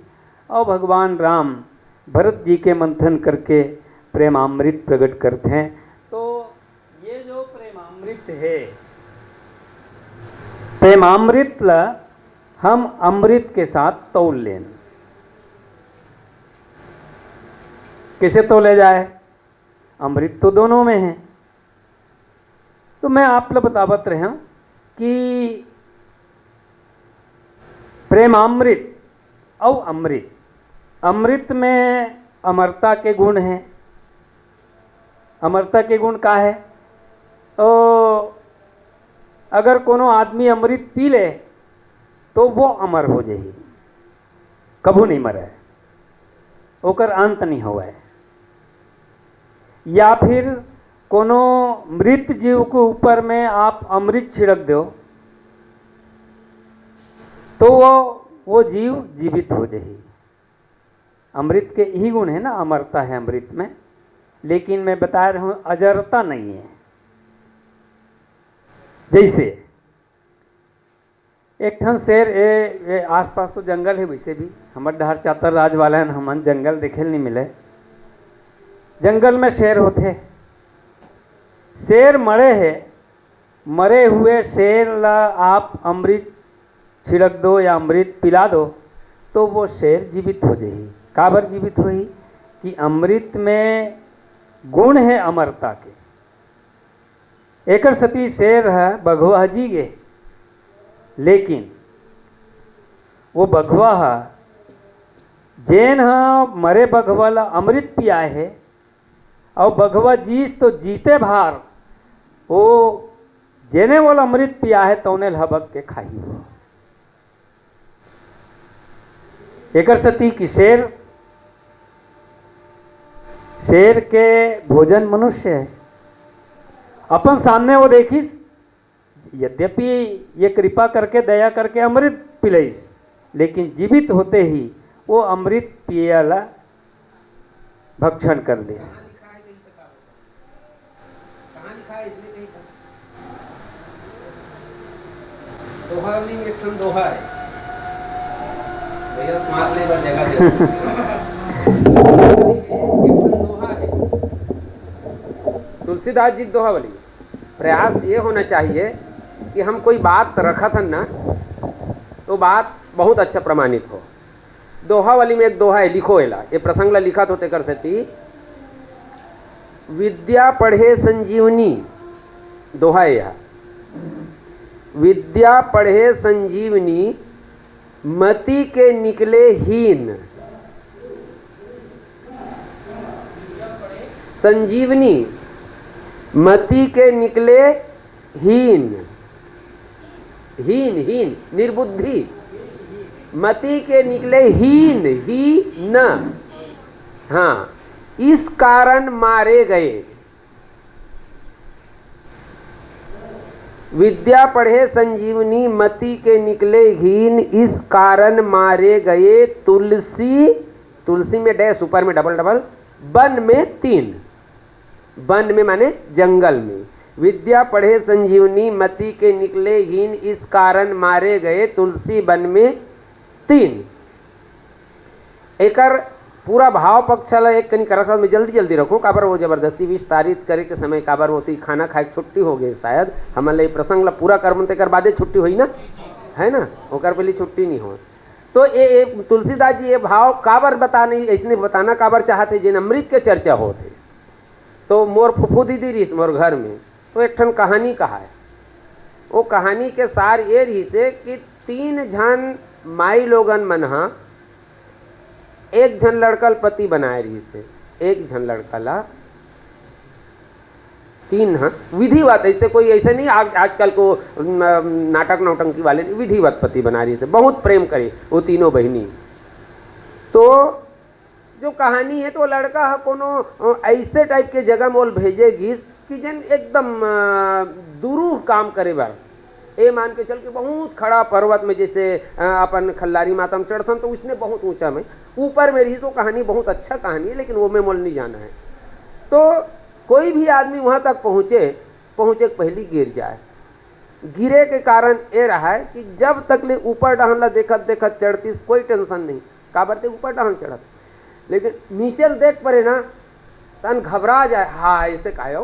और भगवान राम भरत जी के मंथन करके प्रेमामृत प्रकट करते हैं। तो ये जो प्रेमामृत है, प्रेमामृत ला हम अमृत के साथ तौल लें। कैसे तोले जाए? अमृत तो दोनों में है। तो मैं आप लोग बतावत रहा हूं कि प्रेमामृत और अमृत, अमृत में अमरता के गुण हैं। अमरता के गुण का है? तो अगर कोनो आदमी अमृत पी ले तो वो अमर हो जाए, कभू नहीं मरे, ओकर अंत नहीं हुआ है। या फिर कोनो मृत जीव के ऊपर में आप अमृत छिड़क दो तो वो जीव जीवित हो जाए। अमृत के यही गुण है ना, अमरता है अमृत में। लेकिन मैं बता रहा हूं अजरता नहीं है। जैसे एक ठन शेर ए आसपास तो जंगल है, वैसे भी हमारे डहर चातर राज वाला है, हमन जंगल देखे नहीं मिले। जंगल में शेर होते, शेर मरे है, मरे हुए शेर ला आप अमृत छिड़क दो या अमृत पिला दो तो वो शेर जीवित हो जाएगी। काबर जीवित होई? कि अमृत में गुण है अमरता के। एकर सती शेर है बघवा जी गे, लेकिन वो बघवा है जेन हा मरे बघवा ला अमृत पियाए है और बघवा जीस तो जीते भार, वो जेने वाला अमृत पिया है तौने लहबक के खाई हो। एकर सती की शेर के भोजन मनुष्य है। अपन सामने वो देखिस, यद्यपि ये कृपा करके दया करके अमृत पिलाइस, लेकिन जीवित होते ही वो अमृत पियला भक्षण कर ले। दोहा नहीं, एक ठन दोहा है भैया, सांस ले पर जगह दे। एक ठन दोहा है, तुलसीदास जी दोहावली। प्रयास ये होना चाहिए कि हम कोई बात रखत हन ना तो बात बहुत अच्छा प्रमाणित हो। दोहावली में एक दोहा है, लिखो एला, ये प्रसंग ला लिखत होते कर सती। विद्या पढ़े संजीवनी, दोहा है यह। विद्या पढ़े संजीवनी, मति के निकले हीन। संजीवनी, मति के निकले हीन। हीन हीन निर्बुद्धि, मति के निकले हीन ही न। हाँ, इस कारण मारे गए। विद्या पढ़े संजीवनी, मति के निकले हीन, इस कारण मारे गए। तुलसी, तुलसी में डैश ऊपर में डबल डबल, वन में 3, वन में माने जंगल में। विद्या पढ़े संजीवनी, मति के निकले हीन, इस कारण मारे गए। तुलसी वन में 3। एकर पूरा भाव पक्ष ला एक कनी करत में जल्दी जल्दी रखो, काबर वो जबरदस्ती 20 तारीख करे के समय काबर होती खाना खाए छुट्टी हो गई शायद। हमारे प्रसंग ला पूरा कर्म तेकर बादे छुट्टी हुई ना, है ना, ओकर पहले छुट्टी नहीं हो। तो ये तुलसीदास जी ये भाव काबर बताने, ऐसने बताना काबर चाहते जिन अमृत के चर्चा होते। तो मोर फुफू दीदी रही मोर घर में, तो एक ठन कहानी कहा है। वो कहानी के सार ये रही से कि 3 जन माई लोगन मनहा एक जन लड़का पति बनाए रही से, एक जन लड़का ला 3, हाँ विधिवत, ऐसे कोई ऐसे नहीं आजकल को नाटक नौटंकी वाले, विधिवत पति बना रही से, बहुत प्रेम करे वो तीनों बहनी। तो जो कहानी है तो लड़का है कोनो ऐसे टाइप के जगह मोल भेजेगी कि जन एकदम दुरूह काम करे बार। ए मान के चल के बहुत खड़ा पर्वत में, जैसे अपन खल्लारी माता में चढ़थन तो उसने बहुत ऊंचा में ऊपर में रही। तो कहानी बहुत अच्छा कहानी है, लेकिन वो में मोल नहीं जाना है। तो कोई भी आदमी वहाँ तक पहुँचे पहले गिर जाए। गिरे के कारण ये रहा है कि जब तक ले ऊपर डहन ला देखत देखत चढ़ती कोई टेंशन नहीं, काबर ते ऊपर डहन चढ़त। लेकिन नीचे देख पड़े ना तन घबरा जाए, हाँ ऐसे कायो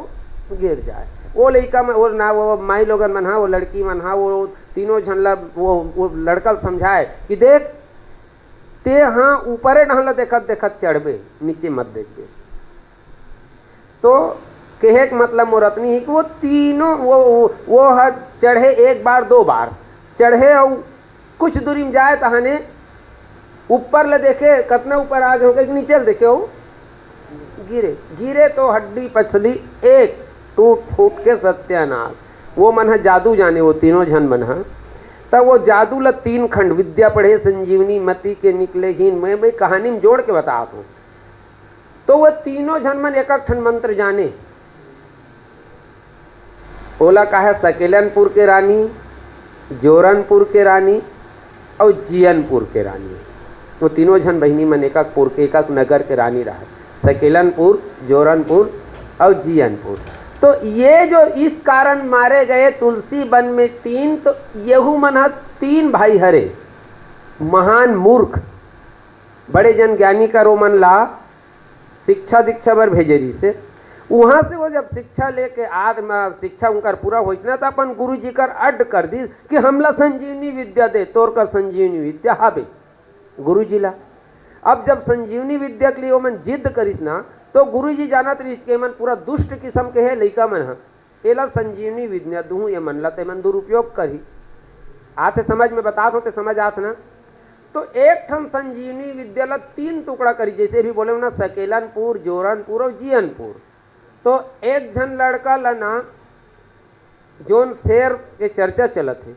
गिर जाए। वो लड़का में वो ना वो माई लोगन मन हा, वो लड़की मन हा, वो तीनों झनला वो लड़का समझाए कि देख ते हाँ ऊपरे नहला देखत देखत चढ़बे, नीचे मत देखबे। तो कहे के मतलब मोरतनी है कि वो तीनों वो है चढ़े, एक बार दो बार चढ़े और कुछ दूरी में जाए तहने ऊपर ले देखे कितना ऊपर आगे हो गए, नीचे देखे हो गिरे। गिरे तो हड्डी पछली एक टूट फूट के सत्यानाश। वो मन है जादू जाने, वो तीनों जन मन है। तब वो जादू ला 3 खंड विद्या पढ़े संजीवनी मति के निकले हीन, मैं कहानी में जोड़ के बताता हूँ। तो वो तीनों जन मन एक एक ठन मंत्र जाने। ओला का है सकेलनपुर के रानी, जोरनपुर के रानी और जियनपुर के रानी। वो तीनों जन बहिनी मन एक पुर के एक नगर के रानी रहा, सकेलनपुर, जोरनपुर और जियनपुर। तो ये जो इस कारण मारे गए तुलसी वन में 3, तो येहू मन 3 भाई हरे महान मूर्ख बड़े जन ज्ञानी का रोमन ला शिक्षा दीक्षा बर भेजरी से। वहां से वो जब शिक्षा लेके शिक्षा उनका पूरा होना था, अपन गुरु जी कर अड्ड कर दी कि हमला संजीवनी विद्या दे, तोर कर संजीवनी विद्या हाबे गुरु जी ला। अब जब संजीवनी विद्या के लिए वो मन जिद करिस ना, तो गुरु जी जानत रही के मन पूरा दुष्ट किस्म के है लइका मन है, एला संजीवनी विद्या दूँ ये मन ला ते मन दुरुपयोग करी। आते समझ में बता दो ते समझ आत ना। तो एक ठन संजीवनी विद्या ला 3 टुकड़ा करी, जैसे भी बोले ना सकेलनपुर, जोरनपुर और जियनपुर। तो एक जन लड़का ला ना जोन शेर के चर्चा चलत है,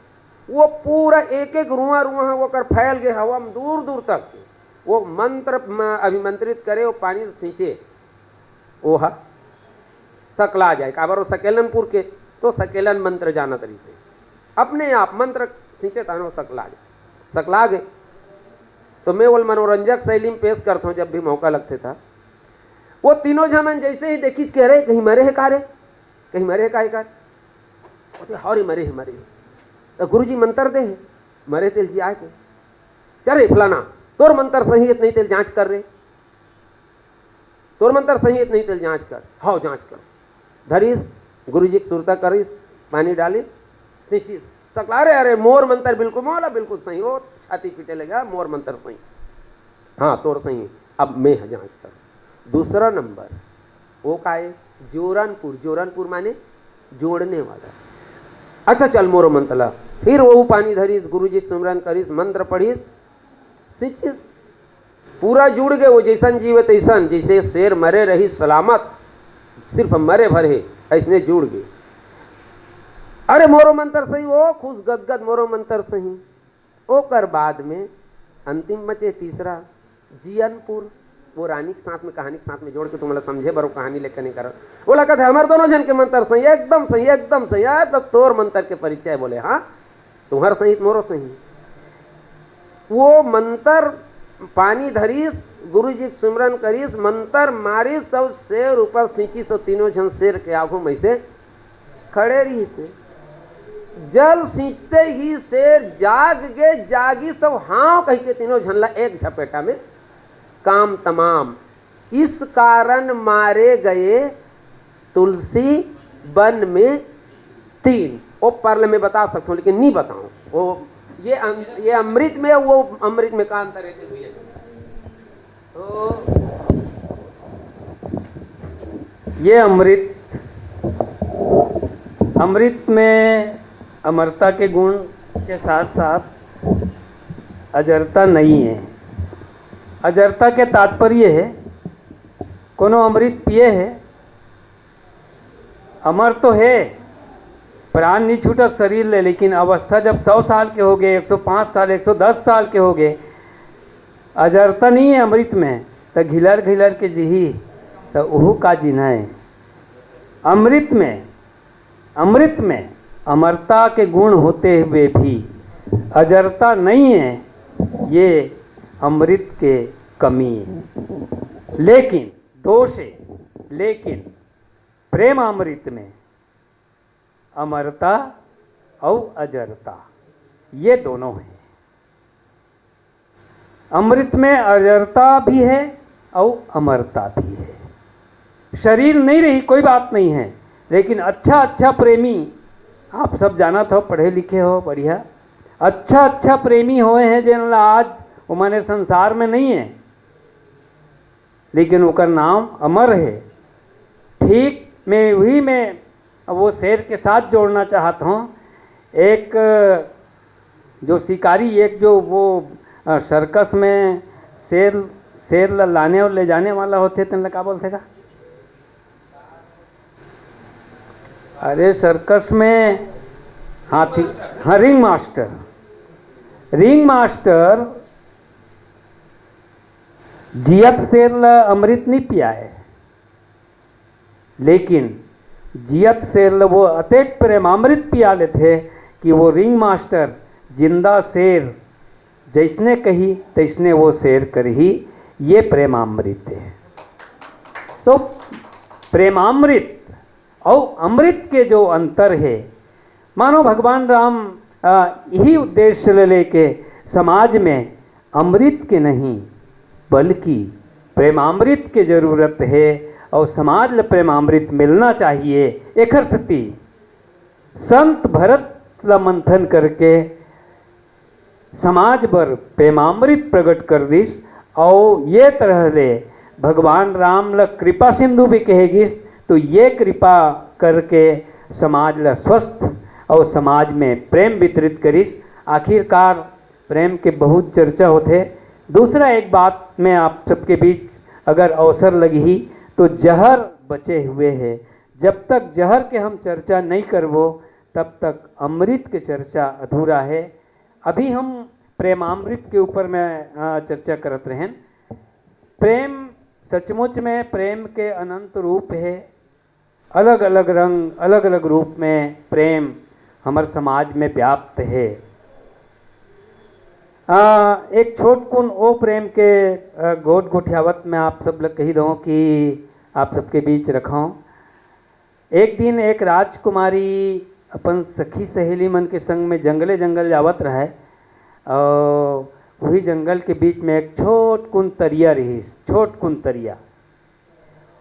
वो पूरा एक एक रुआ रुआ वो कर फैल गए हवा में दूर दूर तक। वो मंत्र अभिमंत्रित करे, वो पानी सींचे, वो हा सकला जाए। काबर वो सकेलनपुर के तो सकेलन मंत्र जाना तरी से अपने आप मंत्र सींचे तानो सकला जाए, सकला गए। तो मैं वो मनोरंजक शैली में पेश करता हूँ जब भी मौका लगते था। वो तीनों जमन जैसे ही देखी कह रहे कहीं मरे है कारे, कहीं मरे है काहे कार, हौरी मरे है मरे है। तो गुरु जी मंत्र दे है, मरे तेल जी आए थे, चले फलाना तोर मंत्र सही है नहीं तेल जांच कर रहे, तोर मंत्र सही है नहीं तेल जांच कर, हाँ जांच कर। धरीस गुरु जी की सुरता करीस, पानी डालिस, सींचिस, सकला रहे अरे मोर मंत्र बिल्कुल मोला बिल्कुल सही हो, छाती पीटे लगा मोर मंत्र सही, हाँ तोर सही, अब मैं जांच कर। दूसरा नंबर वो का है जोरनपुर, जोरनपुर माने जोड़ने वाला। अच्छा चल मोरो मंतला, फिर वो पानी धरीस, गुरु जी सुमरन करीस, मंत्र पढ़ीस, सींचिस, पूरा जुड़ गए। वो जैसन जीवे तैसन, जैसे शेर मरे रही सलामत, सिर्फ मरे भरे ऐसने जुड़ गए। अरे मोरो मंत्र सही, वो खुश गदगद मोरो मंत्र सही। ओ कर बाद में अंतिम बचे तीसरा जियनपुर, वो रानी के साथ में कहानी के साथ में जोड़ के तुम्हारा समझे बरो कहानी लेकर नहीं कर। बोला कहते हमारे दोनों जन के मंत्र सही, एकदम सही एकदम सही है। तब तोर मंत्र के परिचय बोले हाँ तुम्हारा सही मोरो सही। वो मंत्र पानी धरीस, गुरु जी सुमरन करीस, मंत्र मारिस, सब शेर ऊपर सींची, सो तीनों जन शेर के आंखों में से खड़े रही से। जल सींचते ही शेर जाग गए, जागी सब हाँ कह के तीनों झनला एक झपेटा में काम तमाम। इस कारण मारे गए तुलसी वन में 3। वो परले में बता सकता हूँ लेकिन नहीं बताऊं। वो ये अमृत में, वो अमृत में का अंतर रहते हुए तो ये अमृत में अमरता के गुण के साथ साथ अजरता नहीं है। अजरता के तात्पर्य है कोनो अमृत पिए है, अमर तो है, प्राण नहीं छूटा शरीर ले, लेकिन अवस्था जब 100 साल के हो गए, 105 साल 110 साल के हो गए, अजरता नहीं है अमृत में, तो घिलर घिलर के जिही तो ओहू का जीना है। अमृत में अमरता के गुण होते हुए भी अजरता नहीं है, ये अमृत के कमी है। लेकिन दोष है, लेकिन प्रेम अमृत में अमरता और अजरता ये दोनों हैं। अमृत में अजरता भी है और अमरता भी है। शरीर नहीं रही कोई बात नहीं है, लेकिन अच्छा अच्छा प्रेमी, आप सब जाना था, पढ़े लिखे हो बढ़िया, अच्छा अच्छा प्रेमी होए हैं जिन आज वो माने संसार में नहीं है, लेकिन उनका नाम अमर है। ठीक मैं वही मैं वो शेर के साथ जोड़ना चाहता हूँ। एक जो शिकारी, एक जो वो सर्कस में शेर लाने और ले जाने वाला होते थे, क्या बोलते का? अरे सर्कस में हाथी, हाँ रिंग मास्टर। रिंग मास्टर जियत शेर ला अमृत नहीं पिया है, लेकिन जियत शेर ला वो अतेक प्रेमामृत पिया ले थे कि वो रिंग मास्टर जिंदा शेर जैसने कही तैसने वो शेर कर ही, ये प्रेमामृत है। तो प्रेमामृत और अमृत के जो अंतर है, मानो भगवान राम यही उद्देश्य लेके समाज में अमृत के नहीं बल्कि प्रेमामृत की जरूरत है, और समाज ल प्रेमामृत मिलना चाहिए। एकर सती संत भरत ला मंथन करके समाज पर प्रेमामृत प्रकट कर दिस, और ये तरह से भगवान राम ल कृपा सिंधु भी कहेगिस, तो ये कृपा करके समाज ला स्वस्थ और समाज में प्रेम वितरित करिस। आखिरकार प्रेम के बहुत चर्चा होते। दूसरा एक बात मैं आप सबके बीच अगर अवसर लगी ही, तो जहर बचे हुए है। जब तक जहर के हम चर्चा नहीं करबो तब तक अमृत की चर्चा अधूरा है। अभी हम प्रेमामृत के ऊपर में चर्चा करते रहें। प्रेम सचमुच में प्रेम के अनंत रूप है। अलग अलग रंग, अलग अलग रूप में प्रेम हमारे समाज में व्याप्त है। एक छोट कुन ओ प्रेम के गोट गोठियावत में आप सब लोग कही दो कि आप सबके बीच रखाऊं। एक दिन एक राजकुमारी अपन सखी सहेली मन के संग में जंगले जंगल जावत रहे, और वही जंगल के बीच में एक छोट कुन तरिया रही। छोट कुन तरिया,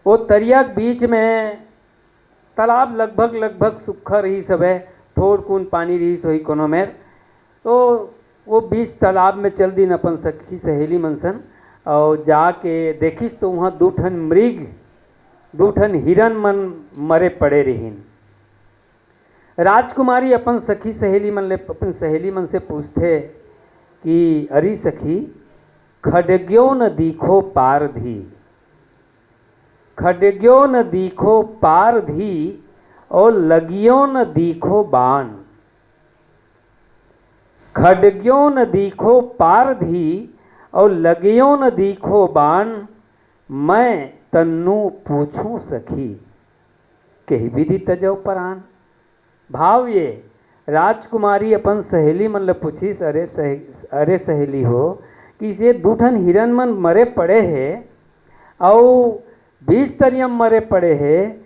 वो तरिया के बीच में तालाब लगभग सूखा रही सब है, थोड़ कुन पानी रही सोही कोनो में। तो वो बीच तालाब में चल दिन अपन सखी सहेली मनसन, और जाके देखिस तो वहाँ दू ठन हिरन मन मरे पड़े रहीन। राजकुमारी अपन सखी सहेली मन से पूछते कि अरे सखी, खड्ग्यो न दीखो पारधी, खड्ग्यो न दीखो पारधी, और लगियो न दीखो बाण। खड्ग्यो न दीखो पारधी और लगियो न दीखो बाण, मैं तन्नू पूछूं सखी, कही विधि तजो परान। भाव ये, राजकुमारी अपन सहेली मन ल पूछिस, अरे सहेली हो कि ये दूठन हिरन मन मरे पड़े है, और 20 तरियम मरे पड़े है,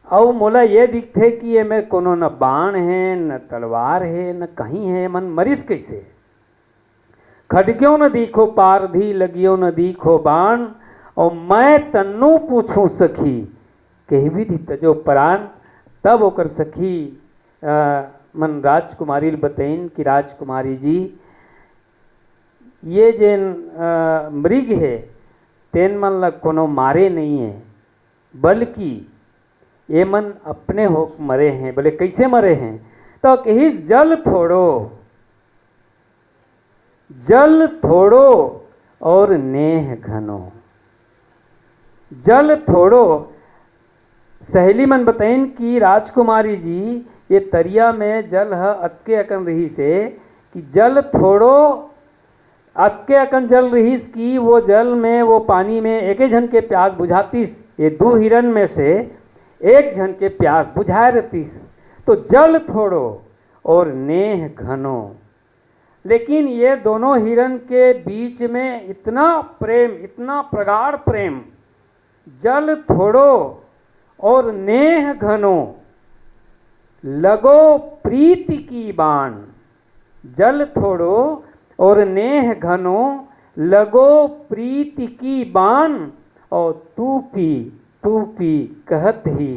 और मोला ये दिखते कि ये में कोनो न बाण है न तलवार है न कहीं है, मन मरिस कैसे। खड्ग्यो न दीखो पारधी, लगियो न दीखो बाण, और मैं तन्नू पूछूं सखी, कही विधि तजो परान। तब ओकर सखी मन राजकुमारी बतैन कि राजकुमारी जी, ये जेन मृग है तेन मन ल कोनो मारे नहीं है, बल्कि ये मन अपने हो मरे हैं। बोले कैसे मरे हैं? तो कही जल थोड़ो और नेह घनो। जल थोड़ो, सहेली मन बताइन कि राजकुमारी जी, ये तरिया में जल है अतके अकन रही से कि जल थोड़ो अतके अकन जल रहीस कि वो जल में, वो पानी में एक जन के प्यास बुझातीस। ये 2 हिरन में से एक जन के प्यास बुझाए रहतीस। तो जल थोड़ो और नेह घनो, लेकिन ये दोनों हिरन के बीच में इतना प्रेम, इतना प्रगाढ़ प्रेम, जल थोड़ो और नेह घनो, लगो प्रीति की बाण। जल थोड़ो और नेह घनो, लगो प्रीति की बाण, और तू पी कहत ही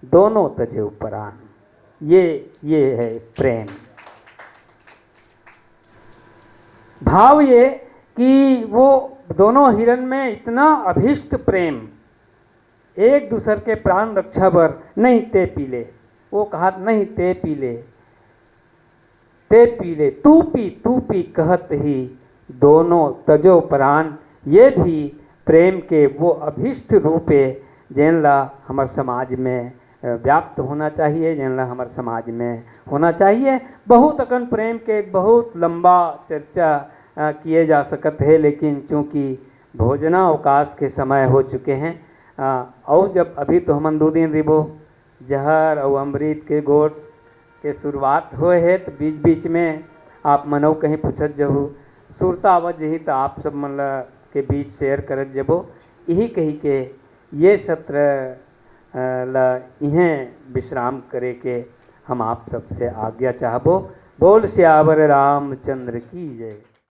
दोनों तजे प्राण। ये है प्रेम। भाव ये कि वो दोनों हिरण में इतना अभिष्ट प्रेम, एक दूसरे के प्राण रक्षा बर नहीं ते पी ले, वो कहा नहीं ते पी ले, तू पी कहत ही दोनों तजो प्राण। ये भी प्रेम के वो अभिष्ट रूप है जिनला हमारे समाज में व्याप्त होना चाहिए, जिनला हमारे समाज में होना चाहिए। बहुत अकन प्रेम के बहुत लंबा चर्चा किए जा सकत है, लेकिन चूँकि भोजनावकाश के समय हो चुके हैं और जब अभी तो हम 2 दिन रिबो जहर और अमृत के गोट के शुरुआत हुए है, तो बीच बीच में आप मनो कहीं पूछत जबू सुरता आवत जही तो आप सब मन के बीच शेयर करत जबो। यही कही के ये सत्र ला इहें विश्राम करे के हम आप सबसे आज्ञा चाहबो। बोल सियावर रामचंद्र की जय।